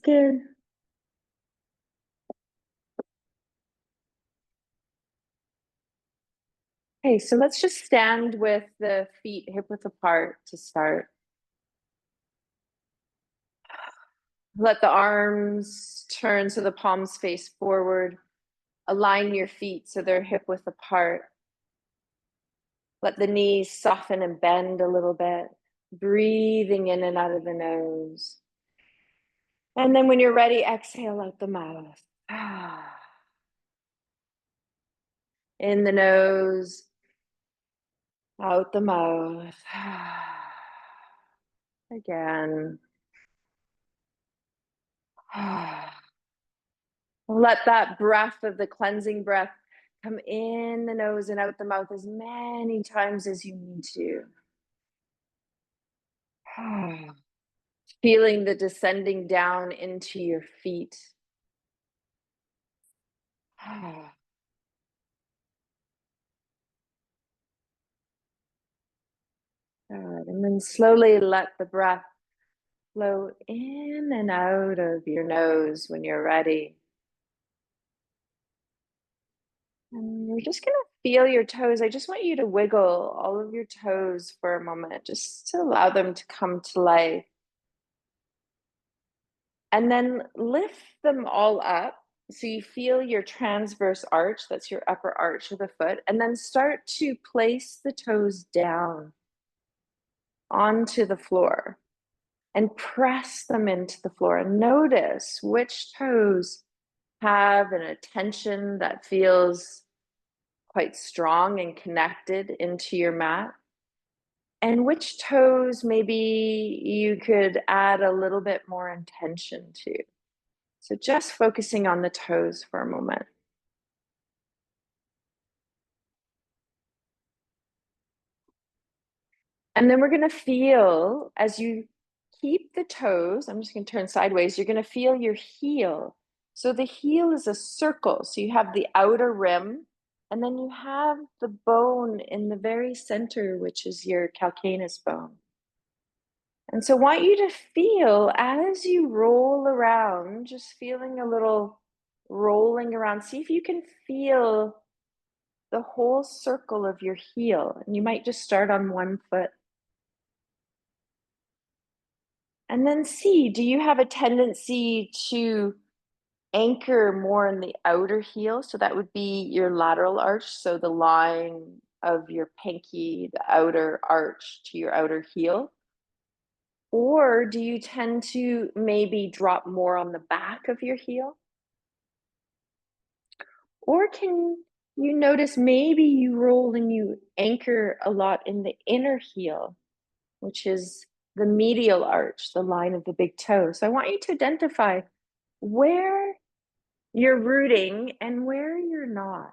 Good. Okay, so let's just stand with the feet hip width apart to start. Let the arms turn so the palms face forward. Align your feet so they're hip width apart. Let the knees soften and bend a little bit. Breathing in and out of the nose. And then when you're ready, exhale out the mouth. In the nose, out the mouth. Again. Let that breath of the cleansing breath come in the nose and out the mouth as many times as you need to. Feeling the descending down into your feet. Good. And then slowly let the breath flow in and out of your nose when you're ready. And you're just going to feel your toes. I just want you to wiggle all of your toes for a moment, just to allow them to come to life. And then lift them all up. So you feel your transverse arch, that's your upper arch of the foot, and then start to place the toes down onto the floor and press them into the floor. And notice which toes have an attention that feels quite strong and connected into your mat. And which toes maybe you could add a little bit more intention to. So just focusing on the toes for a moment. And then we're going to feel as you keep the toes, I'm just going to turn sideways, you're going to feel your heel. So the heel is a circle. So you have the outer rim, and then you have the bone in the very center, which is your calcaneus bone. And so I want you to feel as you roll around, just feeling a little rolling around. See if you can feel the whole circle of your heel. And you might just start on one foot. And then see, do you have a tendency to anchor more in the outer heel? So that would be your lateral arch. So the line of your pinky, the outer arch to your outer heel. Or do you tend to maybe drop more on the back of your heel? Or can you notice maybe you roll and you anchor a lot in the inner heel, which is the medial arch, the line of the big toe. So I want you to identify where you're rooting and where you're not.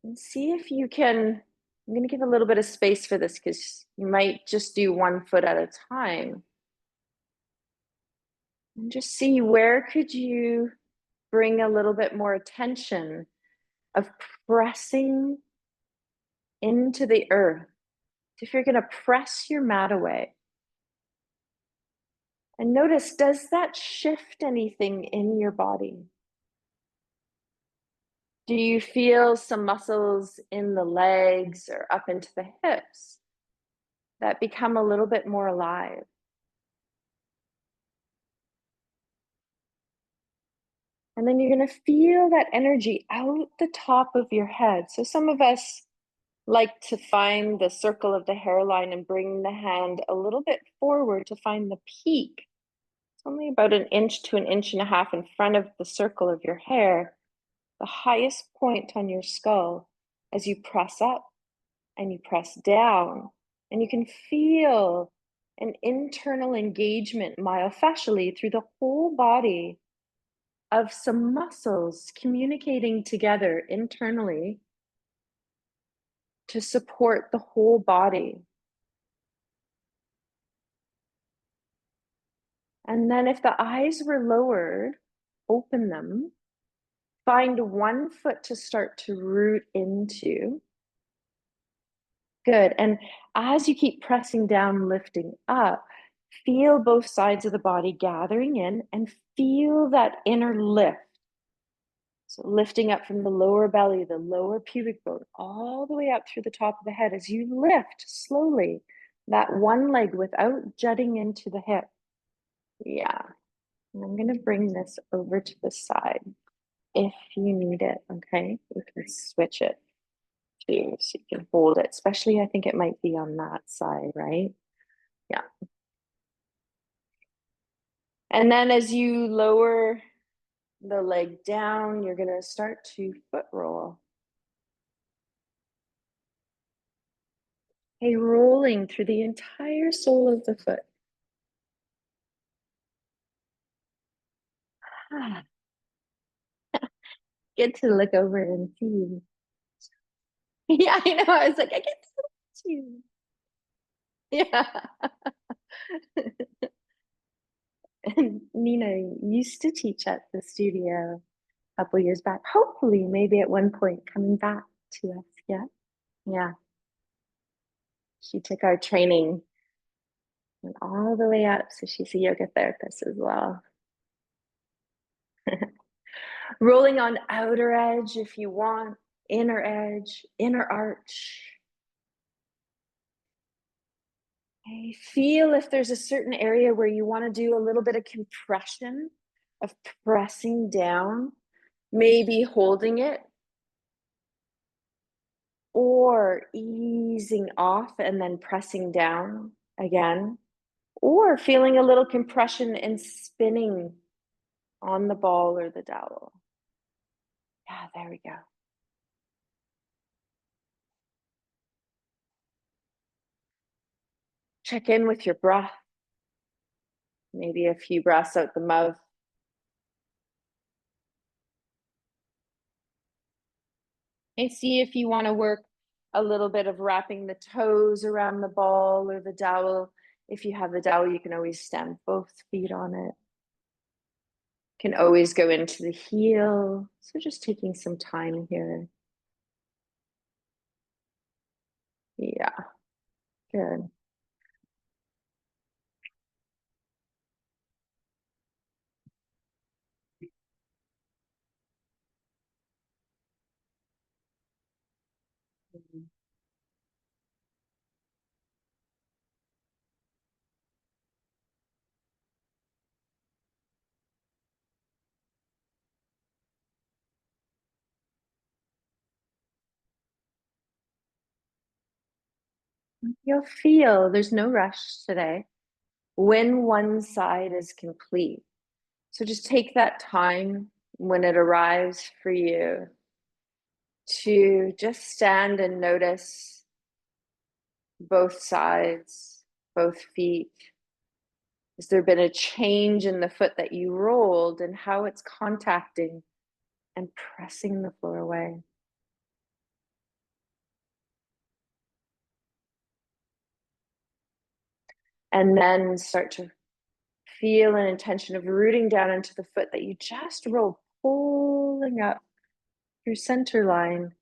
And see if you can, I'm going to give a little bit of space for this because you might just do one foot at a time. And just see where could you bring a little bit more attention of pressing into the earth. If you're going to press your mat away. And notice, does that shift anything in your body? Do you feel some muscles in the legs or up into the hips that become a little bit more alive? And then you're going to feel that energy out the top of your head. So some of us like to find the circle of the hairline and bring the hand a little bit forward to find the peak. It's only about an inch to an inch and a half in front of the circle of your hair, the highest point on your skull, as you press up and you press down. And you can feel an internal engagement myofascially through the whole body of some muscles communicating together internally to support the whole body. And then if the eyes were lowered, open them. Find one foot to start to root into. Good. And as you keep pressing down, lifting up, Feel both sides of the body gathering in and feel that inner lift. So lifting up from the lower belly, the lower pubic bone, all the way up through the top of the head as you lift slowly that one leg without jutting into the hip. Yeah. And I'm going to bring this over to the side if you need it. Okay. We can switch it too so you can hold it, especially I think it might be on that side, right? Yeah. And then as you lower the leg down, you're going to start to foot roll. Okay, rolling through the entire sole of the foot. Ah, get to look over and see. Yeah, I know. I was like, I get to see you. Yeah. And Nina used to teach at the studio a couple years back. Hopefully, maybe at one point coming back to us. Yeah. Yeah. She took our training went all the way up. So she's a yoga therapist as well. Rolling on outer edge if you want, inner edge, inner arch. Okay. Feel if there's a certain area where you want to do a little bit of compression, of pressing down, maybe holding it, or easing off and then pressing down again, or feeling a little compression and spinning on the ball or the dowel. Yeah, there we go. Check in with your breath. Maybe a few breaths out the mouth. And see if you want to work a little bit of wrapping the toes around the ball or the dowel. If you have the dowel, you can always stand both feet on it. Can always go into the heel. So just taking some time here. Yeah, good. You'll feel there's no rush today when one side is complete. So just take that time when it arrives for you to just stand and notice both sides, both feet. Has there been a change in the foot that you rolled and how it's contacting and pressing the floor away? And then start to feel an intention of rooting down into the foot that you just rolled, pulling up your center line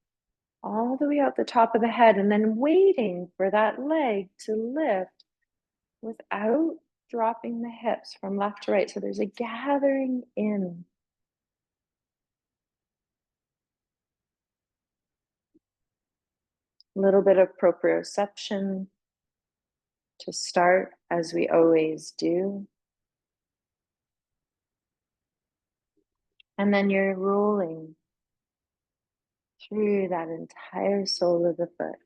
all the way out the top of the head, and then waiting for that leg to lift without dropping the hips from left to right. So there's a gathering in. A little bit of proprioception to start, as we always do. And then you're rolling through that entire sole of the foot.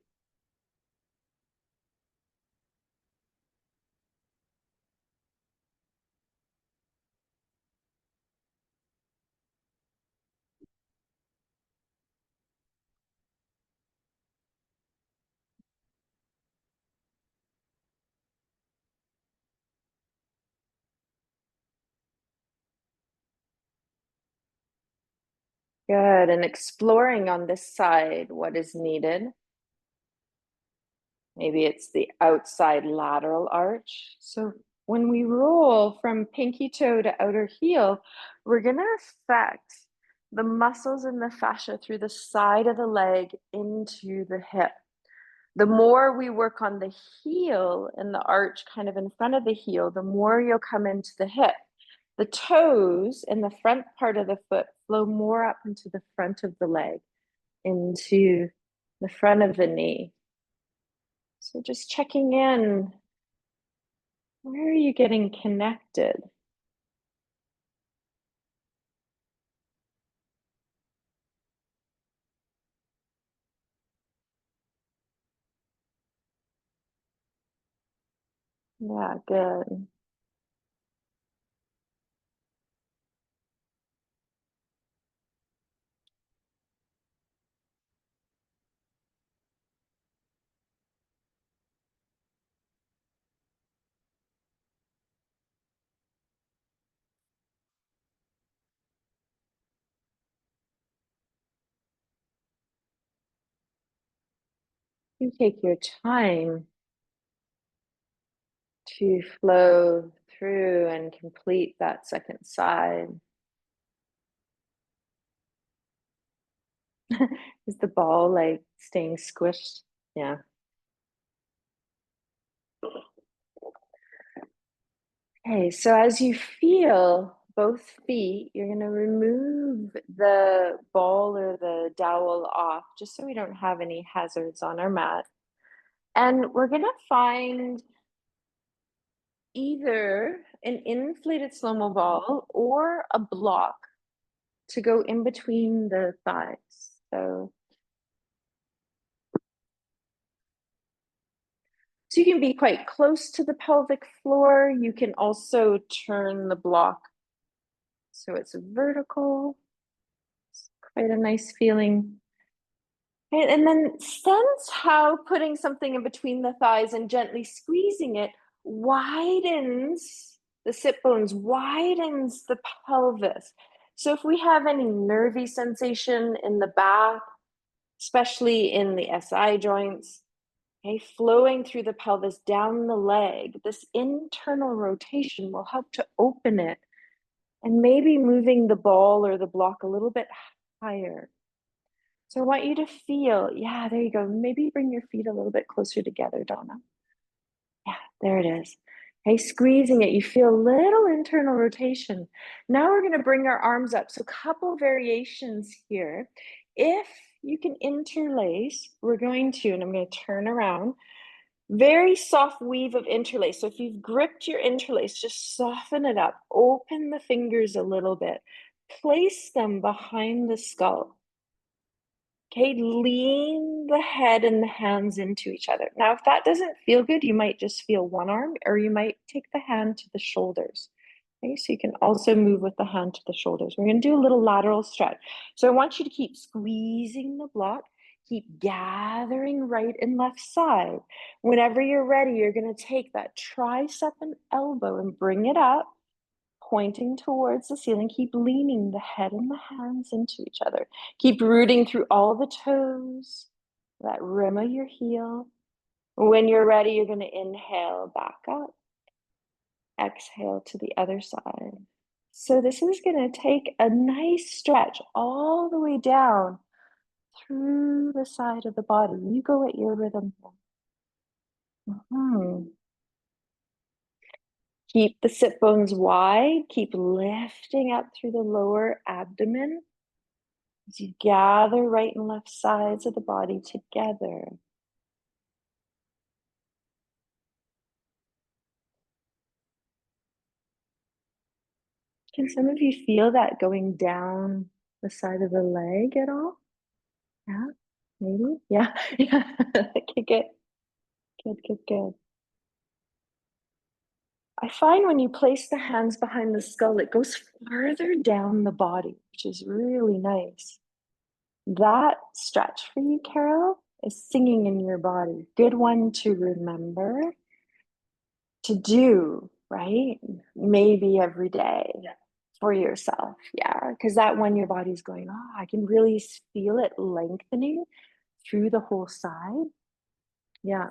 Good. And exploring on this side what is needed. Maybe it's the outside lateral arch. So when we roll from pinky toe to outer heel, we're going to affect the muscles in the fascia through the side of the leg into the hip. The more we work on the heel and the arch kind of in front of the heel, the more you'll come into the hip. The toes in the front part of the foot flow more up into the front of the leg, into the front of the knee. So just checking in, where are you getting connected? Yeah, good. You take your time to flow through and complete that second side. Is the ball like staying squished? Yeah. Okay, so as you feel both feet, you're going to remove the ball or the dowel off just so we don't have any hazards on our mat. And we're going to find either an inflated slow-mo ball or a block to go in between the thighs. So you can be quite close to the pelvic floor. You can also turn the block so it's vertical. It's quite a nice feeling. And then sense how putting something in between the thighs and gently squeezing it widens the sit bones, widens the pelvis. So if we have any nervy sensation in the back, especially in the SI joints, okay, flowing through the pelvis down the leg, this internal rotation will help to open it and maybe moving the ball or the block a little bit higher. So I want you to feel, yeah, there you go. Maybe bring your feet a little bit closer together, Donna. Yeah, there it is. Okay, squeezing it, you feel a little internal rotation. Now we're going to bring our arms up. So a couple variations here. If you can interlace, we're going to, and I'm going to turn around, very soft weave of interlace. So if you've gripped your interlace, just soften it up. Open the fingers a little bit. Place them behind the skull. Okay, lean the head and the hands into each other. Now, if that doesn't feel good, you might just feel one arm, or you might take the hand to the shoulders. Okay, so you can also move with the hand to the shoulders. We're going to do a little lateral stretch. So I want you to keep squeezing the block, keep gathering right and left side. Whenever you're ready, you're going to take that tricep and elbow and bring it up, pointing towards the ceiling. Keep leaning the head and the hands into each other. Keep rooting through all the toes, that rim of your heel. When you're ready, you're going to inhale back up, exhale to the other side. So this is going to take a nice stretch all the way down through the side of the body. You go at your rhythm. Keep the sit bones wide. Keep lifting up through the lower abdomen as you gather right and left sides of the body together. Can some of you feel that going down the side of the leg at all? Yeah, maybe. Yeah, yeah. Okay, good, good, good, good. I find when you place the hands behind the skull, it goes farther down the body, which is really nice. That stretch for you, Carol, is singing in your body. Good one to remember to do, right? Maybe every day for yourself. Yeah, because that when your body's going, oh, I can really feel it lengthening through the whole side. Yeah,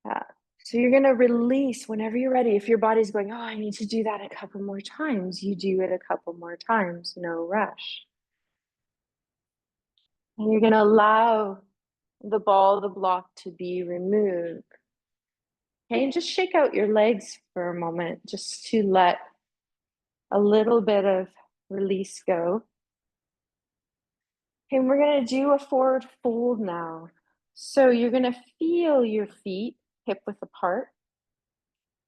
yeah. So you're going to release whenever you're ready. If your body's going, oh, I need to do that a couple more times, you do it a couple more times, no rush. And you're going to allow the ball, the block to be removed. Okay, and just shake out your legs for a moment just to let a little bit of release go. Okay, and we're gonna do a forward fold now. So you're gonna feel your feet hip width apart.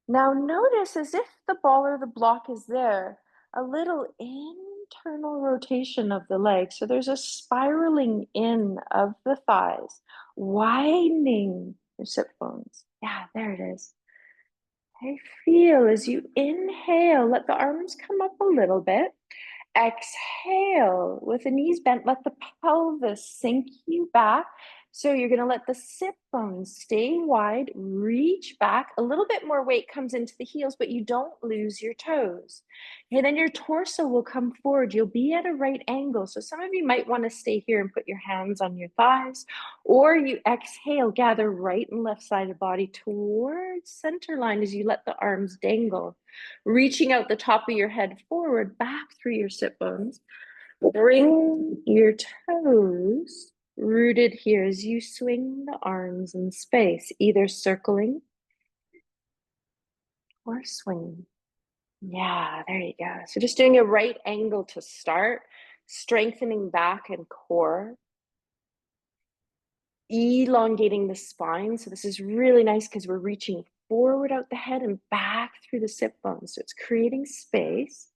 Now notice as if the ball or the block is there, a little internal rotation of the leg. So there's a spiraling in of the thighs, widening your sit bones. Yeah, there it is. Okay, feel as you inhale, let the arms come up a little bit. Exhale with the knees bent, let the pelvis sink you back. So you're going to let the sit bones stay wide, reach back. A little bit more weight comes into the heels, but you don't lose your toes. Okay, then your torso will come forward. You'll be at a right angle. So some of you might want to stay here and put your hands on your thighs, or you exhale, gather right and left side of body towards center line as you let the arms dangle. Reaching out the top of your head forward, back through your sit bones. Bring your toes rooted here as you swing the arms in space, either circling or swinging. Yeah, there you go. So just doing a right angle to start, strengthening back and core, elongating the spine. So this is really nice because we're reaching forward out the head and back through the sit bones. So it's creating space.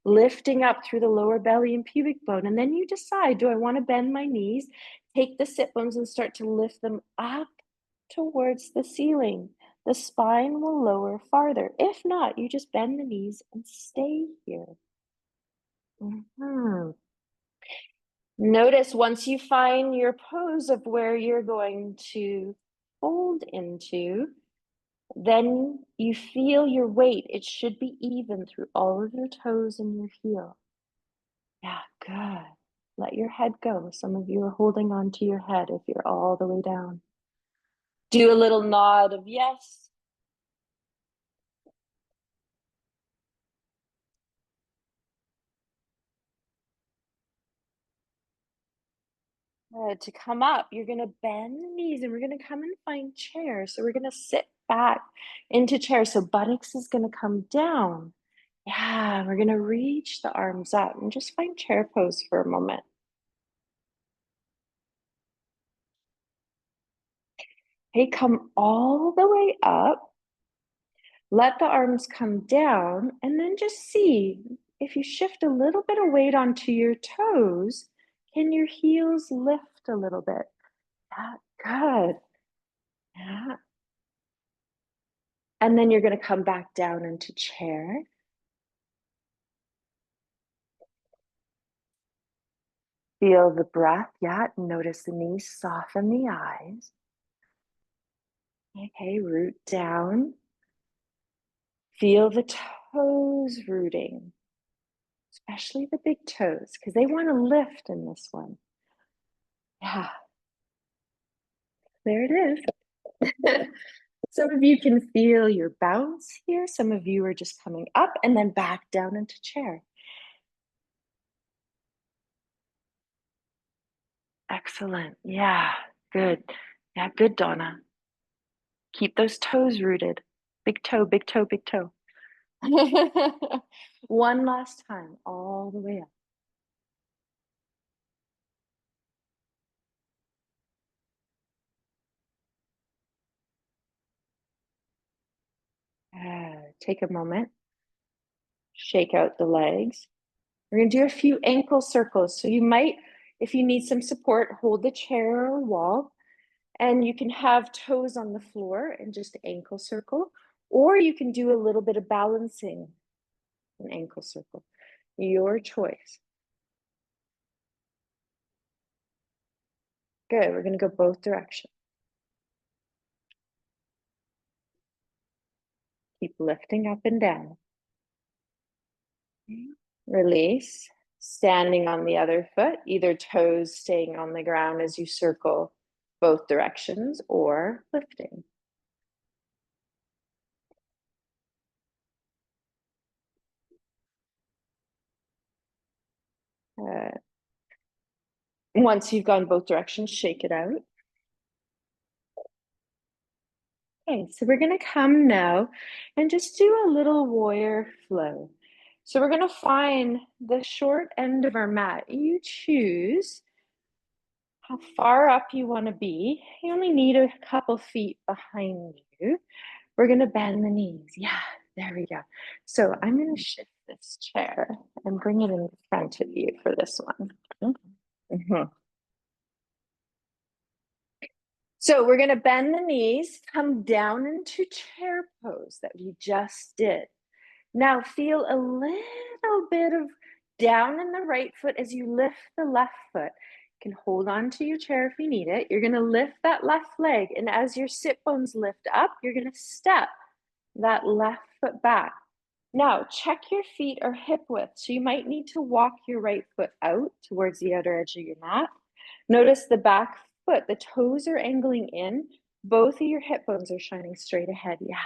Lifting up through the lower belly and pubic bone. And then you decide, do I want to bend my knees? Take the sit bones and start to lift them up towards the ceiling. The spine will lower farther. If not, you just bend the knees and stay here. Notice once you find your pose of where you're going to fold into, then you feel your weight. It should be even through all of your toes and your heel. Yeah, good. Let your head go. Some of you are holding on to your head if you're all the way down. Do a little nod of yes. To come up, you're going to bend the knees and we're going to come and find chair. So we're going to sit back into chair. So buttocks is going to come down. Yeah, we're going to reach the arms up and just find chair pose for a moment. Hey, come all the way up. Let the arms come down and then just see if you shift a little bit of weight onto your toes, can your heels lift a little bit? Yeah, good. Yeah. And then you're going to come back down into chair. Feel the breath. Yeah, notice the knees, soften the eyes. Okay, root down. Feel the toes rooting, especially the big toes, because they want to lift in this one. Yeah, there it is. Some of you can feel your bounce here. Some of you are just coming up and then back down into chair. Excellent. Yeah, good. Yeah, good, Donna. Keep those toes rooted. Big toe, big toe, big toe. One last time, all the way up. Take a moment. Shake out the legs. We're going to do a few ankle circles. So you might, if you need some support, hold the chair or wall. And you can have toes on the floor and just ankle circle, or you can do a little bit of balancing, an ankle circle. Your choice. Good. We're going to go both directions. Keep lifting up and down. Release. Standing on the other foot, either toes staying on the ground as you circle both directions or lifting. Once you've gone both directions, shake it out. Okay, so we're going to come now and just do a little warrior flow. So we're going to find the short end of our mat. You choose how far up you want to be. You only need a couple feet behind you. We're going to bend the knees. Yeah, there we go. So I'm going to shift this chair and bring it in front of you for this one. Mhm. So we're going to bend the knees, come down into chair pose that we just did. Now feel a little bit of down in the right foot as you lift the left foot. You can hold on to your chair if you need it. You're going to lift that left leg, and as your sit bones lift up, you're going to step that left foot back. Now check your feet are hip width, so you might need to walk your right foot out towards the outer edge of your mat. Notice the back foot, the toes are angling in. Both of your hip bones are shining straight ahead. Yeah.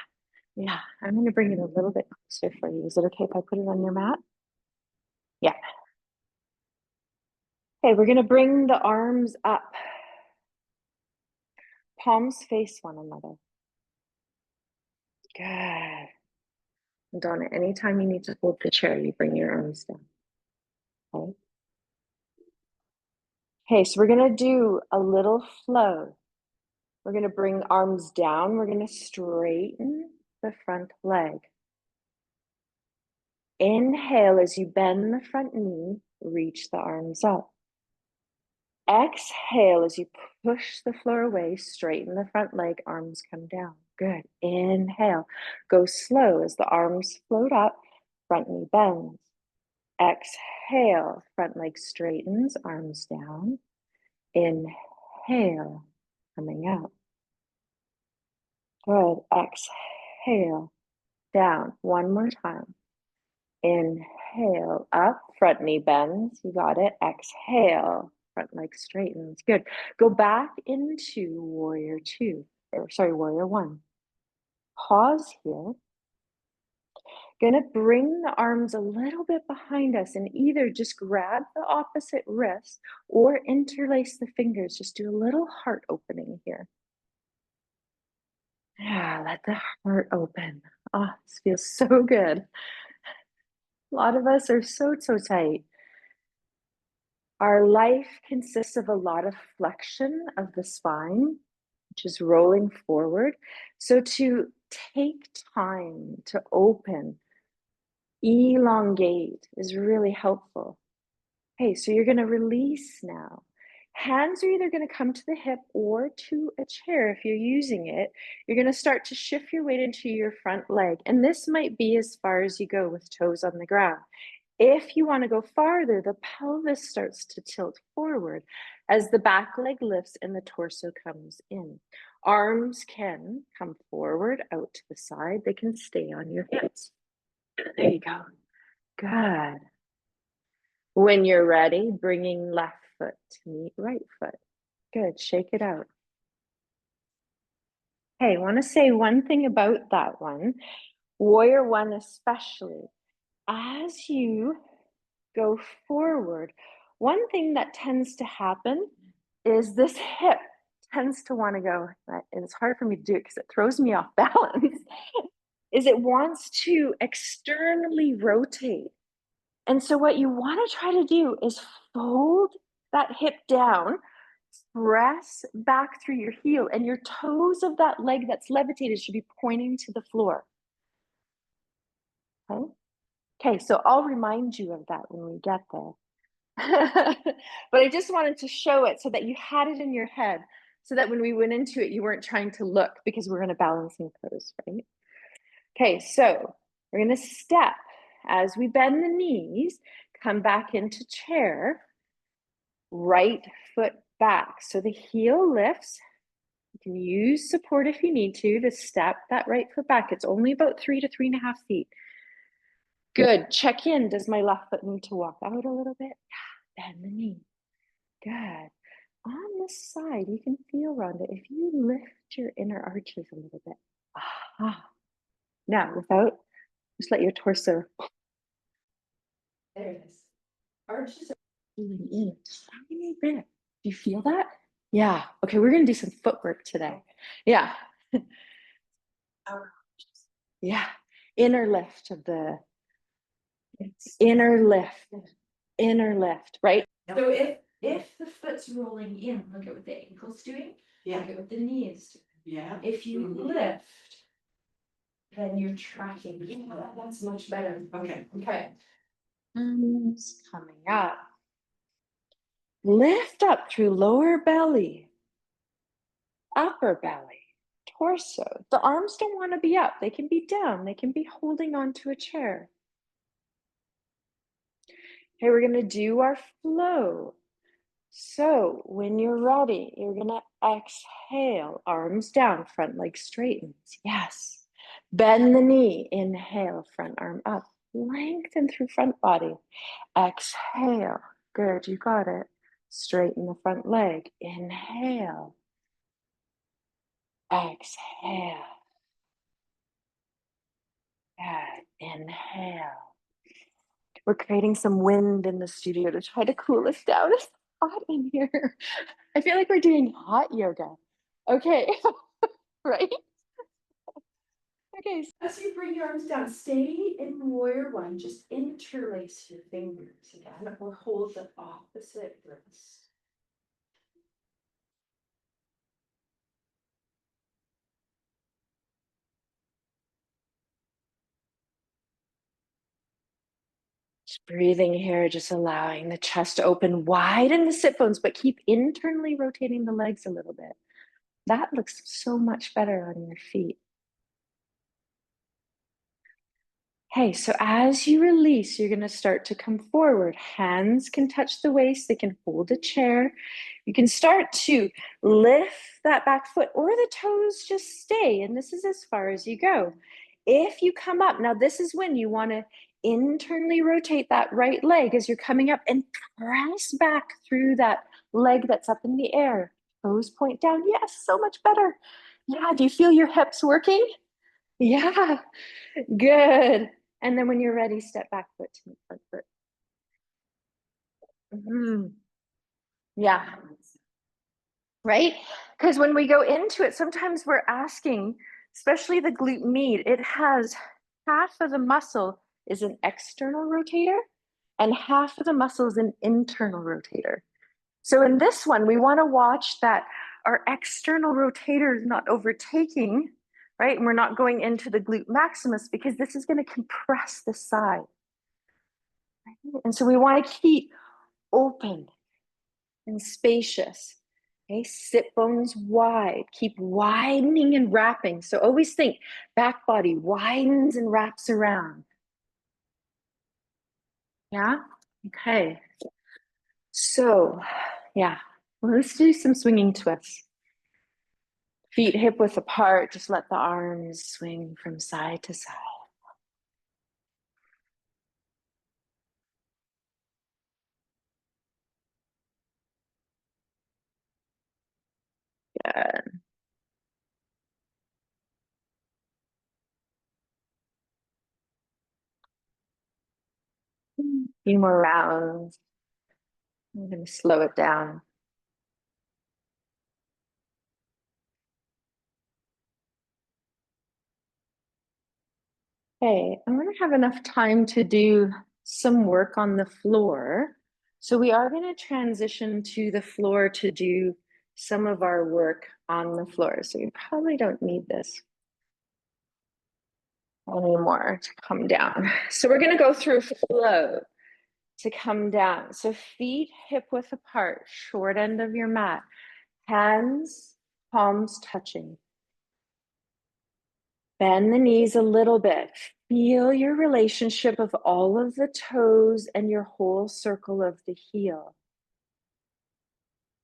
Yeah, I'm going to bring it a little bit closer for you. Is it okay if I put it on your mat? Yeah. Okay, we're going to bring the arms up. Palms face one another. Good. And Donna, anytime you need to hold the chair, you bring your arms down. Okay. Okay, so we're going to do a little flow. We're going to bring arms down. We're going to straighten the front leg. Inhale as you bend the front knee, reach the arms up. Exhale as you push the floor away, straighten the front leg, arms come down. Good. Inhale. Go slow as the arms float up, front knee bends. Exhale, front leg straightens, arms down. Inhale, coming out. Good. Exhale, down. One more time. Inhale, up, front knee bends. You got it. Exhale, front leg straightens. Good. Go back into warrior two, or sorry, warrior one. Pause here. Gonna bring the arms a little bit behind us and either just grab the opposite wrist or interlace the fingers. Just do a little heart opening here. Yeah, let the heart open. Oh, this feels so good. A lot of us are so tight. Our life consists of a lot of flexion of the spine, which is rolling forward. So to take time to open, elongate is really helpful. Okay, so you're going to release now. Hands are either going to come to the hip or to a chair if you're using it. You're going to start to shift your weight into your front leg. And this might be as far as you go with toes on the ground. If you want to go farther, the pelvis starts to tilt forward as the back leg lifts and the torso comes in. Arms can come forward, out to the side. They can stay on your hips. There you go. Good. When you're ready, bringing left foot to meet right foot. Good. Shake it out. Hey, I want to say one thing about that one. Warrior one especially. As you go forward, one thing that tends to happen is this hip tends to want to go, and it's hard for me to do it because it throws me off balance, is it wants to externally rotate. And so what you want to try to do is fold that hip down, press back through your heel, and your toes of that leg that's levitated should be pointing to the floor. Okay? Okay, so I'll remind you of that when we get there. But I just wanted to show it so that you had it in your head, so that when we went into it, you weren't trying to look because we're in a balancing pose, right? Okay, so we're going to step as we bend the knees, come back into chair, right foot back. So the heel lifts. You can use support if you need to step that right foot back. It's only about 3 to 3.5 feet. Good. Check in. Does my left foot need to walk out a little bit? Bend the knee. Good. On this side, you can feel, Rhonda, if you lift your inner arches a little bit. Aha. Now, without, just let your torso. There it is. Arches are feeling in just a tiny bit. Do you feel that? Yeah. Okay, we're going to do some footwork today. Yeah. Yeah, inner lift of the inner lift, inner lift, right? So if the foot's rolling in, look at what the ankle's doing. Yeah. Look at what the knee is doing. Yeah. If you lift, then you're tracking. Yeah, that's much better. Okay. Okay. Arms coming up. Lift up through lower belly, upper belly, torso. The arms don't want to be up. They can be down. They can be holding onto a chair. Okay, we're going to do our flow. So when you're ready, you're going to exhale, arms down, front leg straightens. Yes. Bend the knee. Inhale, front arm up. Lengthen through front body. Exhale. Good, you got it. Straighten the front leg. Inhale. Exhale. Good. Inhale. We're creating some wind in the studio to try to cool us down. It's hot in here. I feel like we're doing hot yoga. Okay, right? Okay, so as you bring your arms down, stay in warrior one. Just interlace your fingers again, or hold the opposite wrist. Just breathing here, just allowing the chest to open wide in the sit bones, but keep internally rotating the legs a little bit. That looks so much better on your feet. Okay, so as you release, you're going to start to come forward. Hands can touch the waist, they can hold a chair. You can start to lift that back foot, or the toes just stay, and this is as far as you go. If you come up, now this is when you want to internally rotate that right leg as you're coming up and press back through that leg that's up in the air. Toes point down. Yes, so much better. Yeah, do you feel your hips working? Yeah. Good. And then when you're ready, step back foot to the front foot. Yeah. Right? Because when we go into it, sometimes we're asking, especially the glute med, it has half of the muscle is an external rotator and half of the muscle is an internal rotator. So in this one, we want to watch that our external rotator is not overtaking, right? And we're not going into the glute maximus because this is going to compress the side. And so we want to keep open and spacious. Okay, sit bones wide. Keep widening and wrapping. So always think back body widens and wraps around. Yeah? Okay. So, yeah, well, let's do some swinging twists. Feet hip width apart. Just let the arms swing from side to side. Good. A few more rounds. I'm going to slow it down. Okay, I'm going to have enough time to do some work on the floor. So we are going to transition to the floor to do some of our work on the floor. So we probably don't need this anymore to come down. So we're going to go through flow to come down. So feet hip width apart, short end of your mat, hands, palms touching. Bend the knees a little bit. Feel your relationship of all of the toes and your whole circle of the heel.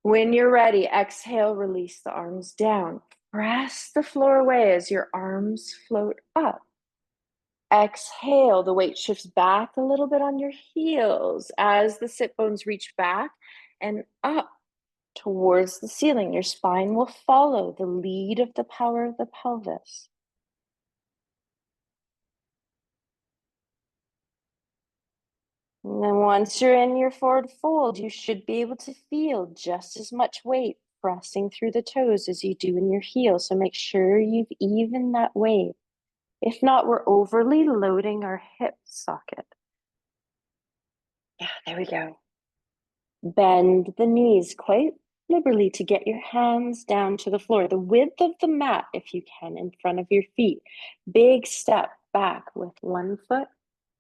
When you're ready, exhale, release the arms down. Press the floor away as your arms float up. Exhale, the weight shifts back a little bit on your heels as the sit bones reach back and up towards the ceiling. Your spine will follow the lead of the power of the pelvis. And then once you're in your forward fold, you should be able to feel just as much weight pressing through the toes as you do in your heel. So make sure you've evened that weight. If not, we're overly loading our hip socket. Yeah, there we go. Bend the knees quite liberally to get your hands down to the floor, the width of the mat, if you can, in front of your feet. Big step back with one foot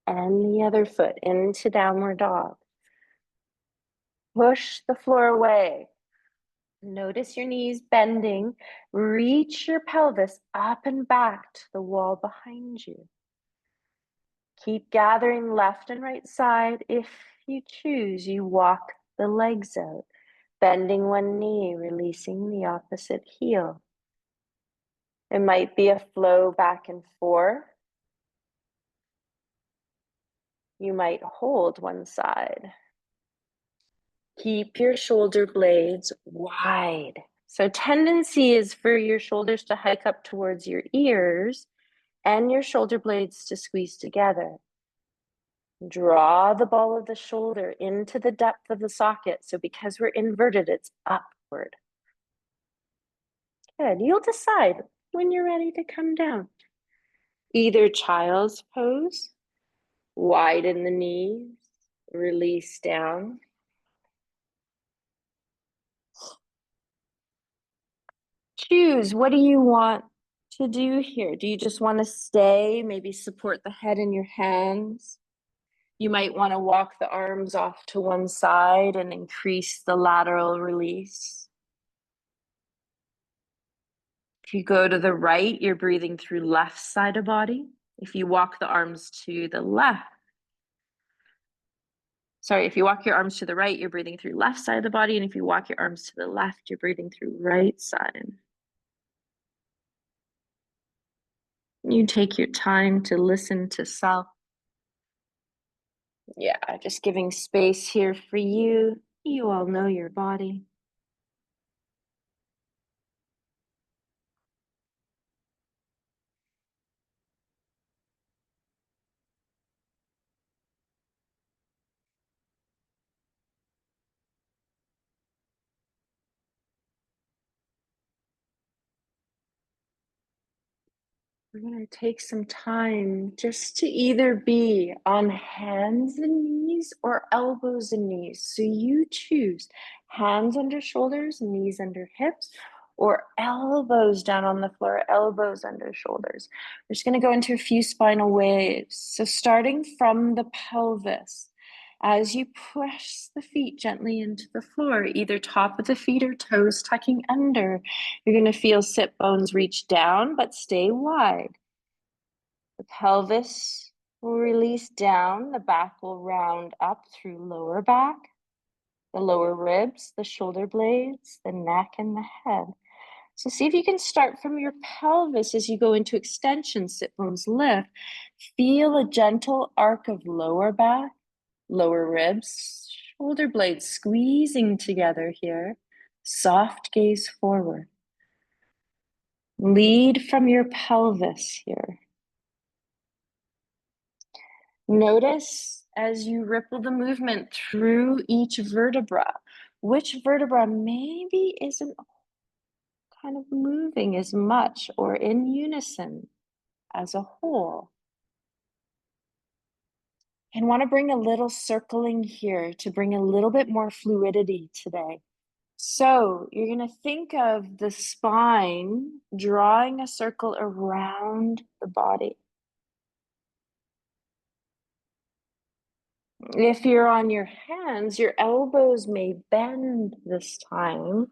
and the other foot into downward dog. Push the floor away. Notice your knees bending. Reach your pelvis up and back to the wall behind you. Keep gathering left and right side. If you choose, you walk the legs out, bending one knee, releasing the opposite heel. It might be a flow back and forth. You might hold one side. Keep your shoulder blades wide. So tendency is for your shoulders to hike up towards your ears and your shoulder blades to squeeze together. Draw the ball of the shoulder into the depth of the socket. So because we're inverted, it's upward. Good. You'll decide when you're ready to come down. Either child's pose, widen the knees, release down. Choose, what do you want to do here? Do you just want to stay, maybe support the head in your hands? You might want to walk the arms off to one side and increase the lateral release. If you go to the right, you're breathing through left side of body. If you walk the arms to the left, if you walk your arms to the right, you're breathing through left side of the body. And if you walk your arms to the left, you're breathing through right side. You take your time to listen to self. Yeah, just giving space here for you. You all know your body. We're going to take some time just to either be on hands and knees or elbows and knees. So you choose hands under shoulders, knees under hips, or elbows down on the floor, elbows under shoulders. We're just going to go into a few spinal waves. So starting from the pelvis, as you press the feet gently into the floor, either top of the feet or toes tucking under, you're going to feel sit bones reach down, but stay wide. The pelvis will release down. The back will round up through lower back, the lower ribs, the shoulder blades, the neck, and the head. So see if you can start from your pelvis as you go into extension, sit bones lift. Feel a gentle arc of lower back, lower ribs, shoulder blades squeezing together here. Soft gaze forward. Lead from your pelvis here. Notice as you ripple the movement through each vertebra, which vertebra maybe isn't kind of moving as much or in unison as a whole. And want to bring a little circling here to bring a little bit more fluidity today. So you're going to think of the spine drawing a circle around the body. If you're on your hands, your elbows may bend this time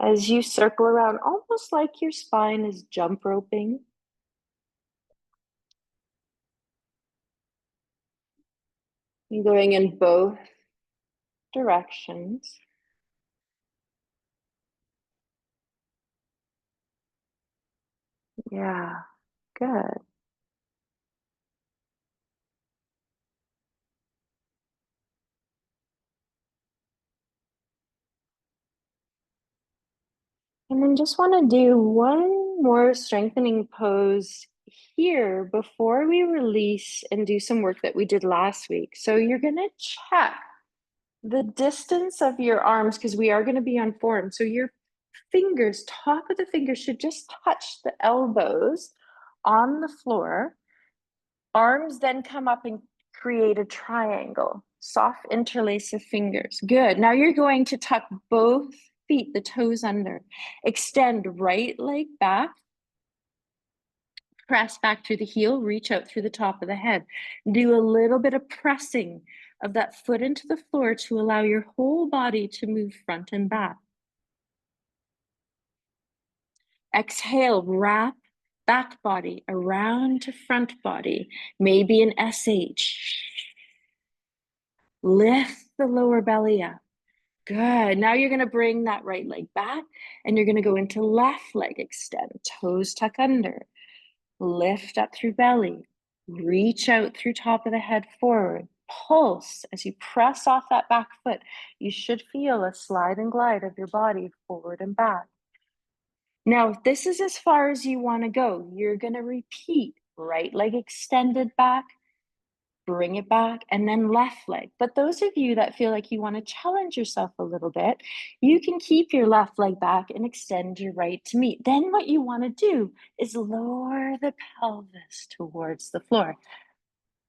as you circle around, almost like your spine is jump roping. You're going in both directions. Yeah, good. And then just want to do one more strengthening pose here before we release and do some work that we did last week. So you're going to check the distance of your arms, because we are going to be on form. So your fingers, top of the fingers should just touch the elbows on the floor. Arms then come up and create a triangle. Soft interlace of fingers. Good. Now you're going to tuck both feet, the toes under. Extend right leg back. Press back through the heel, reach out through the top of the head. Do a little bit of pressing of that foot into the floor to allow your whole body to move front and back. Exhale, wrap back body around to front body, maybe an SH. Lift the lower belly up. Good. Now you're going to bring that right leg back and you're going to go into left leg extend. Toes tuck under. Lift up through belly. Reach out through top of the head forward. Pulse as you press off that back foot. You should feel a slide and glide of your body forward and back. Now, if this is as far as you want to go, you're going to repeat right leg extended back, bring it back, and then left leg. But those of you that feel like you want to challenge yourself a little bit, you can keep your left leg back and extend your right to meet. Then what you want to do is lower the pelvis towards the floor.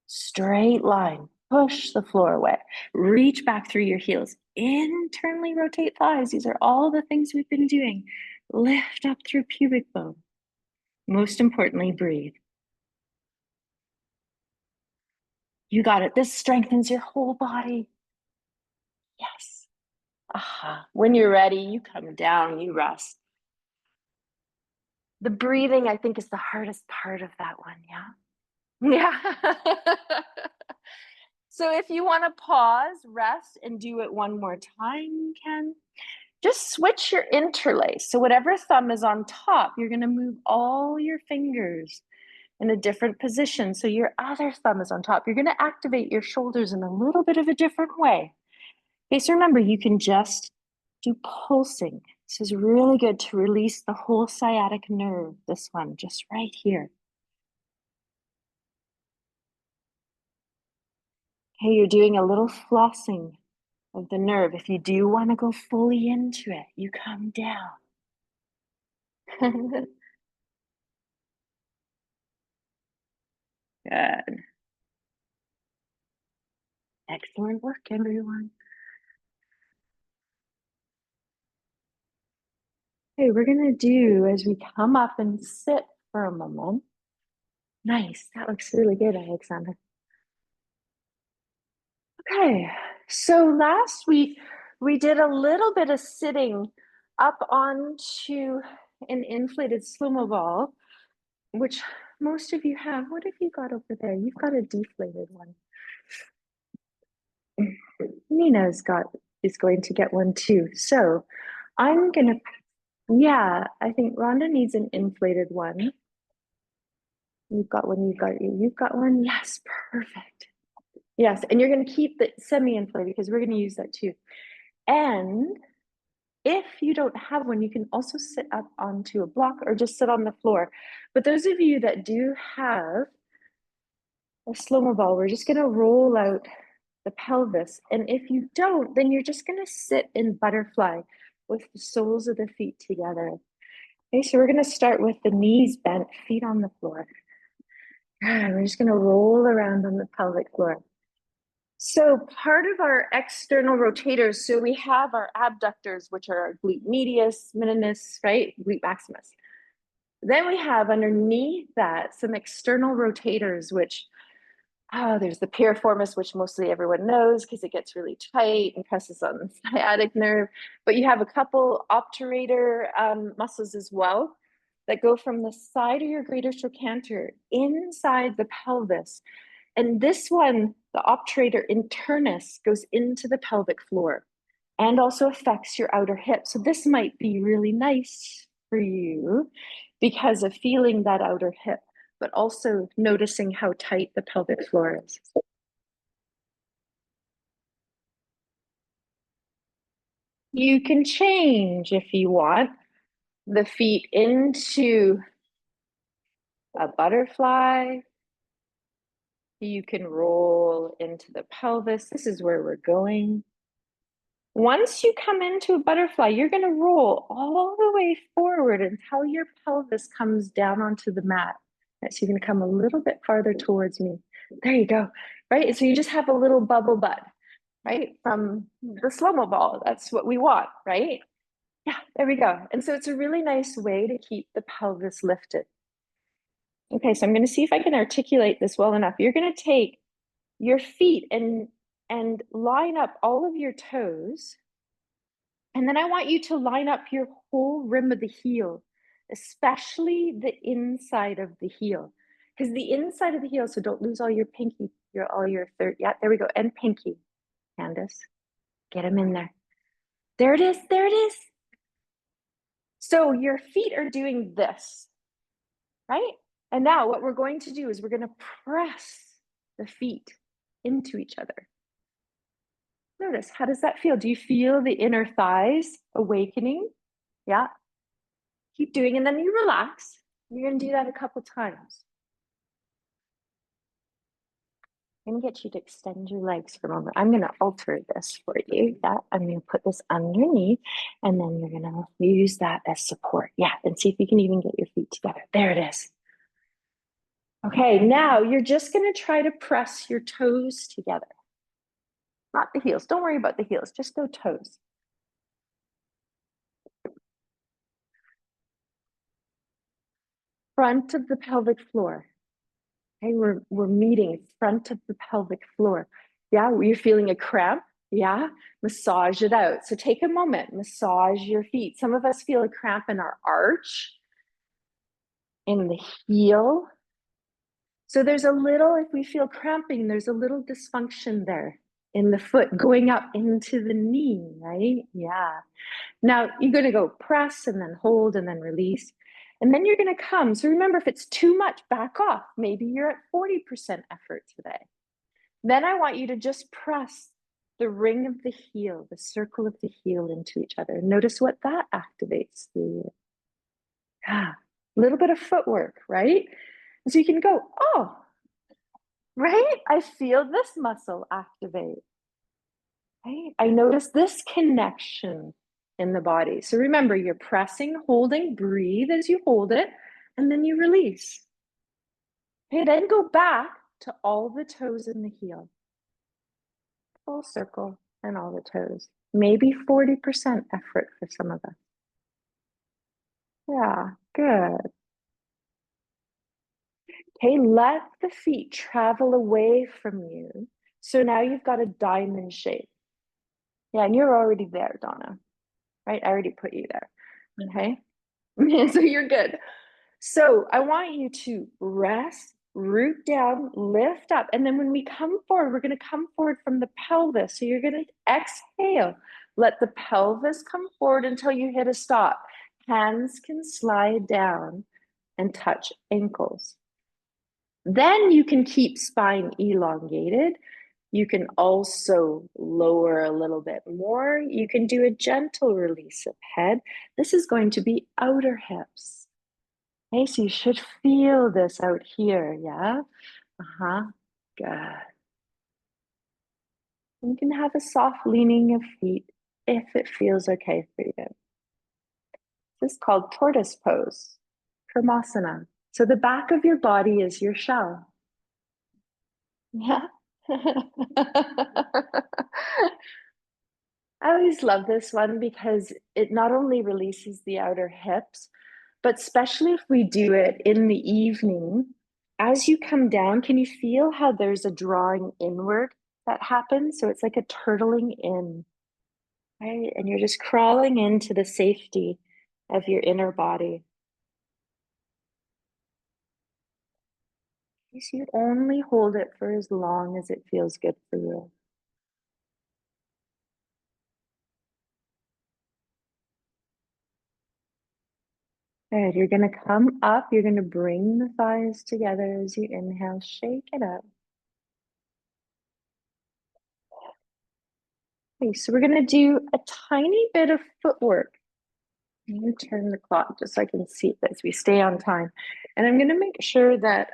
Straight line, push the floor away, reach back through your heels, internally rotate thighs. These are all the things we've been doing. Lift up through pubic bone. Most importantly, breathe. You got it. This strengthens your whole body. Yes. Aha. When you're ready, you come down, you rest. The breathing, I think, is the hardest part of that one. Yeah. Yeah. So if you want to pause, rest, and do it one more time, you can. Just switch your interlace. So whatever thumb is on top, you're going to move all your fingers in a different position. So your other thumb is on top. You're going to activate your shoulders in a little bit of a different way. Okay, so remember, you can just do pulsing. This is really good to release the whole sciatic nerve, this one, just right here. Okay, you're doing a little flossing of the nerve. If you do want to go fully into it, you come down. Good. Excellent work, everyone. Okay, we're gonna do as we come up and sit for a moment. Nice, that looks really good, Alexander. Okay, so last week we did a little bit of sitting up onto an inflated slow-mo ball, which most of you have. What have you got over there? You've got a deflated one. Nina's is going to get one too. So I'm gonna, yeah, I think Rhonda needs an inflated one. You've got one, you've got one. Yes, perfect. Yes, and you're going to keep the semi-inflated because we're going to use that too. And if you don't have one, you can also sit up onto a block or just sit on the floor. But those of you that do have a slow-mo ball, we're just going to roll out the pelvis. And if you don't, then you're just going to sit in butterfly with the soles of the feet together. Okay, so we're going to start with the knees bent, feet on the floor. And we're just going to roll around on the pelvic floor. So part of our external rotators, so we have our abductors, which are our glute medius, minimus, right? Glute maximus. Then we have underneath that some external rotators, which, there's the piriformis, which mostly everyone knows because it gets really tight and presses on the sciatic nerve. But you have a couple obturator muscles as well that go from the side of your greater trochanter inside the pelvis. And this one, the obturator internus, goes into the pelvic floor and also affects your outer hip. So this might be really nice for you because of feeling that outer hip, but also noticing how tight the pelvic floor is. You can change if you want the feet into a butterfly. You can roll into the pelvis. This is where we're going. Once you come into a butterfly, you're going to roll all the way forward until your pelvis comes down onto the mat. Right, so you're going to come a little bit farther towards me. There you go. Right. So you just have a little bubble butt, right? From the slow-mo ball. That's what we want, right? Yeah, there we go. And so it's a really nice way to keep the pelvis lifted. Okay, so I'm going to see if I can articulate this well enough. You're going to take your feet and line up all of your toes. And then I want you to line up your whole rim of the heel, especially the inside of the heel. Because the inside of the heel, so don't lose all your pinky, all your third. Yeah, there we go. And pinky, Candace. Get them in there. There it is. There it is. So your feet are doing this, right? And now what we're going to do is we're going to press the feet into each other. Notice, how does that feel? Do you feel the inner thighs awakening? Yeah. Keep doing, and then you relax. You're going to do that a couple times. I'm going to get you to extend your legs for a moment. I'm going to alter this for you. Yeah, I'm going to put this underneath, and then you're going to use that as support. Yeah, and see if you can even get your feet together. There it is. Okay, now you're just going to try to press your toes together. Not the heels. Don't worry about the heels. Just go toes. Front of the pelvic floor. Okay, we're meeting front of the pelvic floor. Yeah, you're feeling a cramp. Yeah, massage it out. So take a moment, massage your feet. Some of us feel a cramp in our arch, in the heel. So there's a little, if we feel cramping, there's a little dysfunction there in the foot going up into the knee, right? Yeah. Now you're going to go press and then hold and then release. And then you're going to come. So remember, if it's too much, back off. Maybe you're at 40% effort today. Then I want you to just press the ring of the heel, the circle of the heel into each other. Notice what that activates through you. Ah, a little bit of footwork, right? And so you can go, oh, right? I feel this muscle activate. Right? I notice this connection in the body. So remember, you're pressing, holding, breathe as you hold it, and then you release. Okay, then go back to all the toes in the heel. Full circle and all the toes. Maybe 40% effort for some of us. Yeah, good. Okay, let the feet travel away from you. So now you've got a diamond shape. Yeah, and you're already there, Donna, right? I already put you there. Okay, so you're good. So I want you to rest, root down, lift up. And then when we come forward, we're going to come forward from the pelvis. So you're going to exhale. Let the pelvis come forward until you hit a stop. Hands can slide down and touch ankles. Then you can keep spine elongated. You can also lower a little bit more. You can do a gentle release of head. This is going to be outer hips. Okay, so you should feel this out here, yeah? Good. You can have a soft leaning of feet if it feels okay for you. This is called tortoise pose, Karmasana. So the back of your body is your shell. Yeah. I always love this one because it not only releases the outer hips, but especially if we do it in the evening, as you come down, can you feel how there's a drawing inward that happens? So it's like a turtling in, right? And you're just crawling into the safety of your inner body. So you only hold it for as long as it feels good for you. Good. You're going to come up. You're going to bring the thighs together as you inhale. Shake it up. Okay, so we're going to do a tiny bit of footwork. I'm going to turn the clock just so I can see it as we stay on time. And I'm going to make sure that